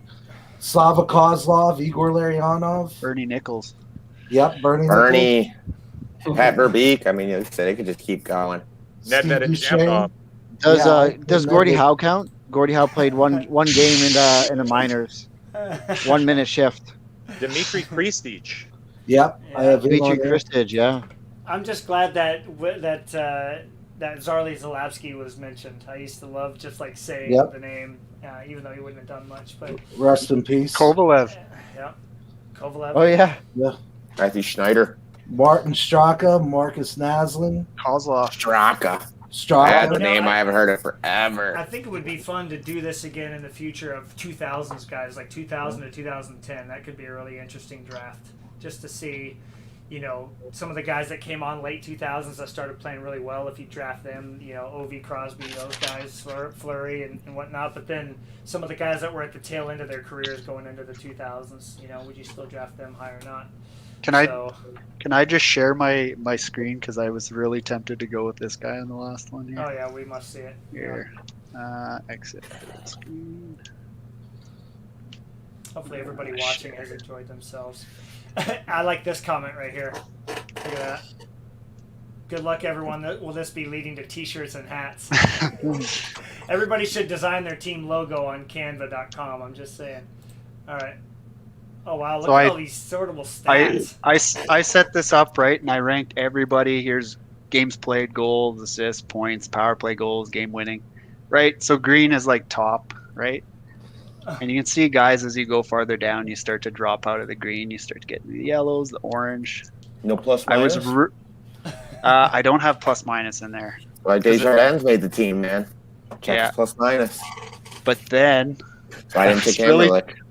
Slava Kozlov, Igor Larionov. Bernie Nichols. Yep, Bernie. Nichols. Bernie, Pat Verbeek. I mean, like I said, they could just keep going. Ned Steve and Duchesne. Jamtov. Does Yeah, Gordie Nedved. Howe count? Gordie Howe played one game in the minors, 1 minute shift. Dmitry Kristich. Yep, I have him Dmitry on there. Kristage, yeah. I'm just glad that Zarly Zalapsky was mentioned. I used to love just like saying Yep. the name, even though he wouldn't have done much. But Rest in peace. Kovalev. yeah, Kovalev. Oh yeah. Matthew Schneider. Martin Straka, Marcus Naslin, Kozlov. Straka. That's Straka. a name I haven't heard of forever. I think it would be fun to do this again in the future of 2000s guys, like 2000 to 2010. That could be a really interesting draft, just to see, some of the guys that came on late 2000s that started playing really well. If you draft them, O.V. Crosby, those guys, Fleury and whatnot. But then some of the guys that were at the tail end of their careers going into the 2000s, would you still draft them high or not? Can I just share my screen, because I was really tempted to go with this guy on the last one here. Oh yeah, we must see it. Here, exit screen. Hopefully everybody watching has enjoyed themselves. I like this comment right here. Look at that. Good luck, everyone. Will this be leading to T-shirts and hats? Everybody should design their team logo on Canva.com. I'm just saying. All right. Oh wow! Look at all these sortable stats. I set this up right, and I ranked everybody. Here's games played, goals, assists, points, power play goals, game winning. Right. So green is like top, right? And you can see, guys, as you go farther down, you start to drop out of the green. You start to get the yellows, the orange. No plus minus? I don't have plus minus in there. Well, Desjardins made the team, man. Check plus minus. But then I didn't take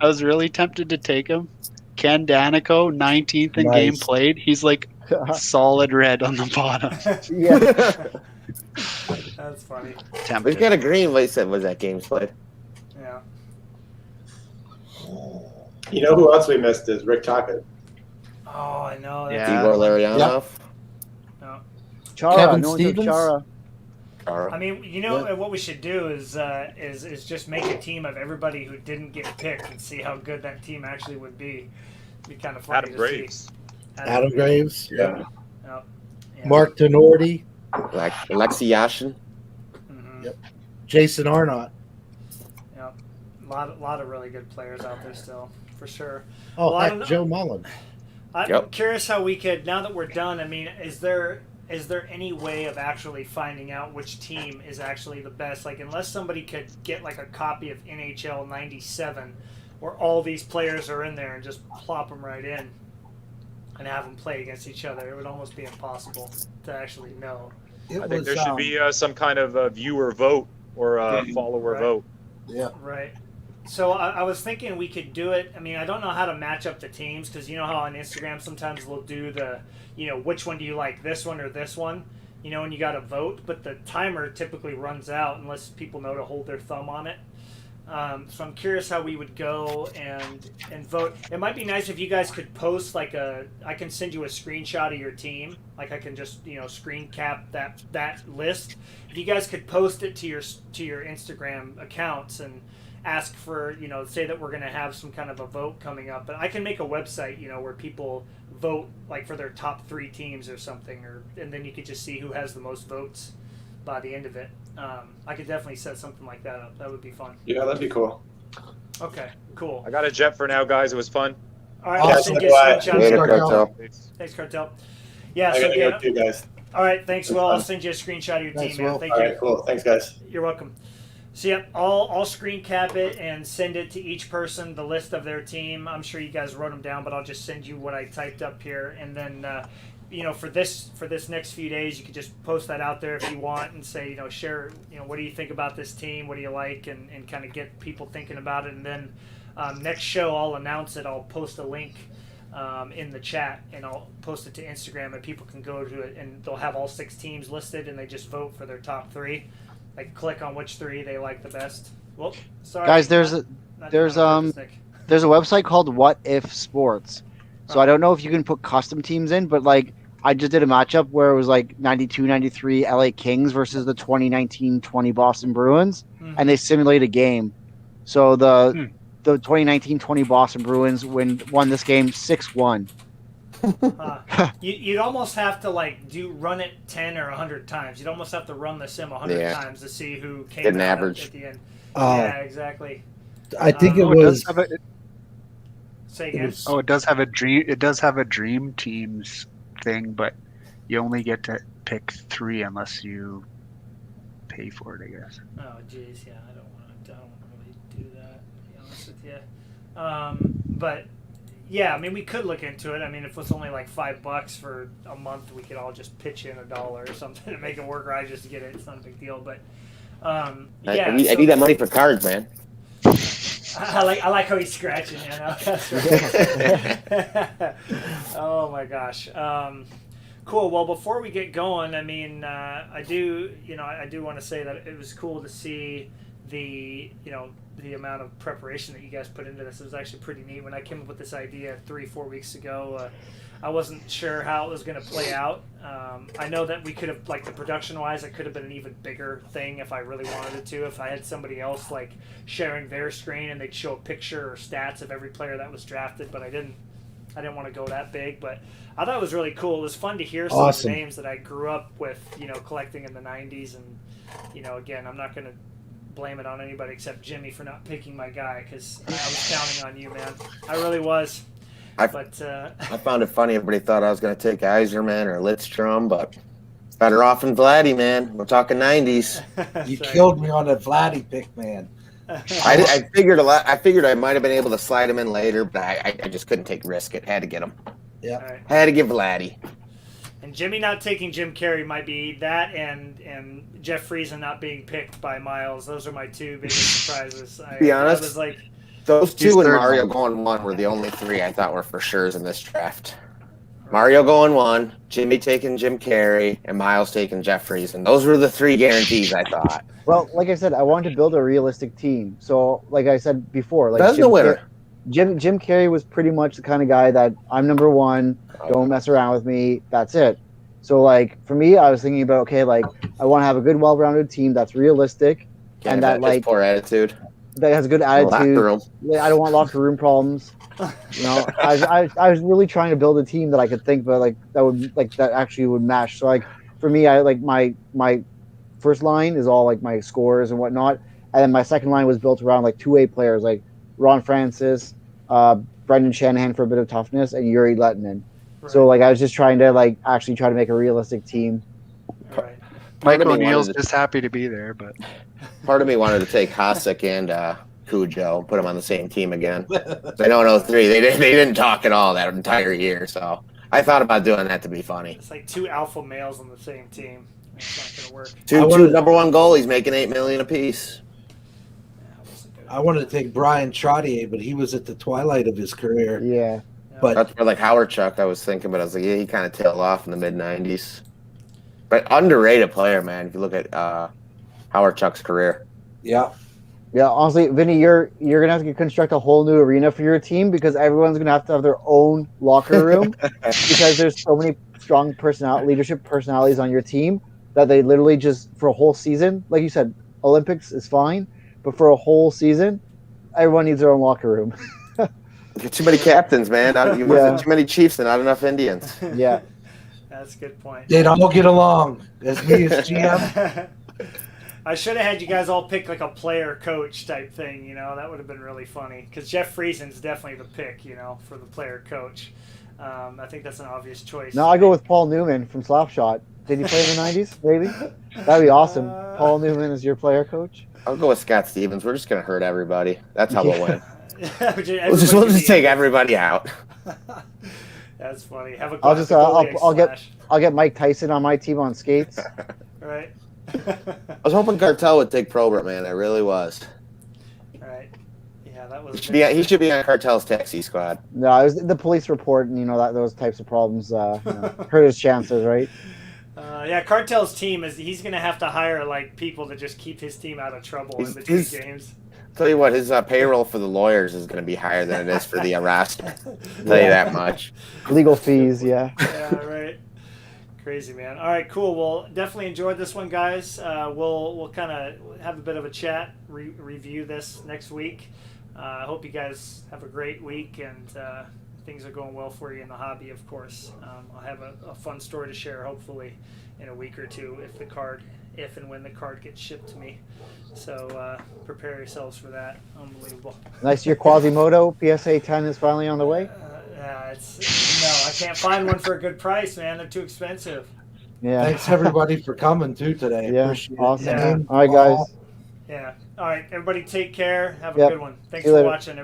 I was really tempted to take him. Ken Danico, 19th in game played. He's like solid red on the bottom. Yeah. That's funny. He's got a green light set. Was that games played? Yeah. You know who else we missed is Rick Tocchet. Oh, I know. Yeah. Igor Larionov. No. Chara, Kevin no one took Stevens? Chara. I mean, what we should do is just make a team of everybody who didn't get picked and see how good that team actually would be. It'd be kind of funny Adam to Graves. see. Adam Graves. Yeah. Yeah. Mark Tenorti. Alexei Yashin. Mm-hmm. Yep. Jason Arnott. Yep. A lot of really good players out there still, for sure. Oh, Well, I don't know. Joe Mullen. I'm curious how we could, now that we're done, I mean, is there any way of actually finding out which team is actually the best? Like, unless somebody could get like a copy of NHL 97 where all these players are in there and just plop them right in and have them play against each other, it would almost be impossible to actually know. I think there should be some kind of viewer vote or follower vote. Yeah. Right. So I was thinking we could do it. I mean, I don't know how to match up the teams, because you know how on Instagram sometimes we'll do the, which one do you like, this one or this one, and you got to vote, but the timer typically runs out unless people know to hold their thumb on it. So I'm curious how we would go and vote. It might be nice if you guys could post I can send you a screenshot of your team. Like I can just, screen cap that list. If you guys could post it to your Instagram accounts and ask for, say that we're going to have some kind of a vote coming up. But I can make a website, where people vote like for their top 3 teams or something, and then you could just see who has the most votes by the end of it. I could definitely set something like that up. That would be fun. Yeah, that'd be cool. Okay, cool. I got a jet for now, guys. It was fun. All right, I'll send you a screenshot. Later, Cartel. Thanks, Cartel. Yeah, I so gotta go too, guys. all right, thanks, Will. fun. I'll send you a screenshot of your Thanks, team, man. Will. Thank All you. right, cool. Thanks, guys. You're welcome. So yep, I'll screen cap it and send it to each person, the list of their team. I'm sure you guys wrote them down, but I'll just send you what I typed up here, and then for this next few days, you could just post that out there if you want and say, share, what do you think about this team? What do you like? And kind of get people thinking about it. And then next show, I'll announce it. I'll post a link in the chat, and I'll post it to Instagram, and people can go to it, and they'll have all 6 teams listed, and they just vote for their top 3. Like click on which 3 they like the best. Well, sorry, Guys, there's a website called What If Sports. So I don't know if you can put custom teams in, but like I just did a matchup where it was like 92-93 LA Kings versus the 2019-20 Boston Bruins, and they simulate a game. So the 2019-20 Boston Bruins won this game 6-1. You'd almost have to run it 10 or 100 times. You'd almost have to run the sim 100 times to see who came Get an out average. at the end. Yeah, exactly. I think it was. Say again. It does have a dream. It does have a dream teams thing, but you only get to pick 3 unless you pay for it, I guess. Oh, jeez, yeah, I don't want to really do that, to be honest with you. But yeah, I mean, we could look into it. I mean, if it was only like $5 for a month, we could all just pitch in $1 or something to make it work right just to get it. It's not a big deal, but I need that money for cards, man. I like how he's scratching. You know? That's right. Oh my gosh. Cool. Well, before we get going, I mean, I do want to say that it was cool to see the amount of preparation that you guys put into this. It was actually pretty neat. When I came up with this idea 3-4 weeks ago, I wasn't sure how it was going to play out. I know that we could have, like, the production-wise, it could have been an even bigger thing if I really wanted it to. If I had somebody else, like, sharing their screen and they'd show a picture or stats of every player that was drafted, but I didn't want to go that big. But I thought it was really cool. It was fun to hear some of the names that I grew up with, collecting in the 90s. And, again, I'm not going to blame it on anybody except Jimmy for not picking my guy, because I was counting on you, man. I really was. I found it funny. Everybody thought I was going to take Iserman or Lidstrom, but better off in Vladdy, man. We're talking 90s. You killed me on that Vladdy pick, man. I figured I might have been able to slide him in later, but I just couldn't risk it. Had to get him. Yeah. Right. Had to get Vladdy. And Jimmy not taking Jim Carrey might be that, and Jeff Friesen not being picked by Miles. Those are my two biggest surprises. Be honest, I was like, those two and Mario going 1 were the only 3 I thought were for sures in this draft. Mario going 1, Jimmy taking Jim Carrey, and Miles taking Jeff Friesen. Those were the 3 guarantees I thought. Well, like I said, I wanted to build a realistic team. So, like I said before, like that's the winner. Jim Carrey was pretty much the kind of guy that I'm number 1. Don't mess around with me. That's it. So, like, for me, I was thinking about, okay, like, I want to have a good, well-rounded team that's realistic and that, like, poor attitude. That has a good attitude. I don't want locker room problems. I was really trying to build a team that I could think, but that actually would match. So, like, for me, I like my first line is all like my scores and whatnot, and then my second line was built around like 2A players like Ron Francis, Brendan Shanahan for a bit of toughness, and Yuri Lettinen. Right. So, like, I was just trying to actually try to make a realistic team. Right. Mike O'Neill's just happy to be there, but part of me wanted to take Hasek and Cujo, put them on the same team again. They don't 03. They didn't talk at all that entire year, so I thought about doing that to be funny. It's like 2 alpha males on the same team. It's not going to work. Two number 1 goalies making $8 million apiece. I wanted to take Brian Trottier, but he was at the twilight of his career. Yeah. But that's where, like, Howard Chuck, I was thinking, but I was like, yeah, he kind of tailed off in the mid-90s. But underrated player, man, if you look at Howard Chuck's career. Yeah. Yeah, honestly, Vinny, you're going to have to construct a whole new arena for your team because everyone's going to have their own locker room because there's so many strong leadership personalities on your team that they literally just, for a whole season, like you said, Olympics is fine, but for a whole season, everyone needs their own locker room. Too many captains, man. Too many Chiefs and not enough Indians. Yeah. That's a good point. They'd all get along. As me as GM. I should have had you guys all pick like a player coach type thing, that would have been really funny. Because Jeff Friesen's definitely the pick, for the player coach. I think that's an obvious choice. No, I go with Paul Newman from Slapshot. Did he play in the 90s, maybe? That'd be awesome. Paul Newman is your player coach? I'll go with Scott Stevens. We're just going to hurt everybody. That's how we'll win. We'll just take everybody out. That's funny. Have a I'll get Mike Tyson on my team on skates. Right. I was hoping Cartel would take Probert, man. I really was. Right. Yeah, that was. He should be on Cartel's taxi squad. No, it was the police report, and those types of problems hurt his chances, right? Yeah, Cartel's team he's going to have to hire like people to just keep his team out of trouble in between games. Tell you what, his payroll for the lawyers is going to be higher than it is for the roster. Tell you that much. Legal fees, yeah. Yeah, right. Crazy, man. All right, cool. Well, definitely enjoyed this one, guys. We'll kind of have a bit of a chat, review this next week. I hope you guys have a great week and things are going well for you in the hobby, of course. I'll have a fun story to share, hopefully, in a week or two if and when the card gets shipped to me. So prepare yourselves for that. Unbelievable. Nice. Your Quasimodo PSA 10 is finally on the way? I can't find one for a good price, man. They're too expensive. Yeah. Thanks, everybody, for coming, too, today. Yeah, Appreciate awesome. Yeah. All right, guys. Yeah. All right, everybody take care. Have a good one. Thanks for watching, everybody.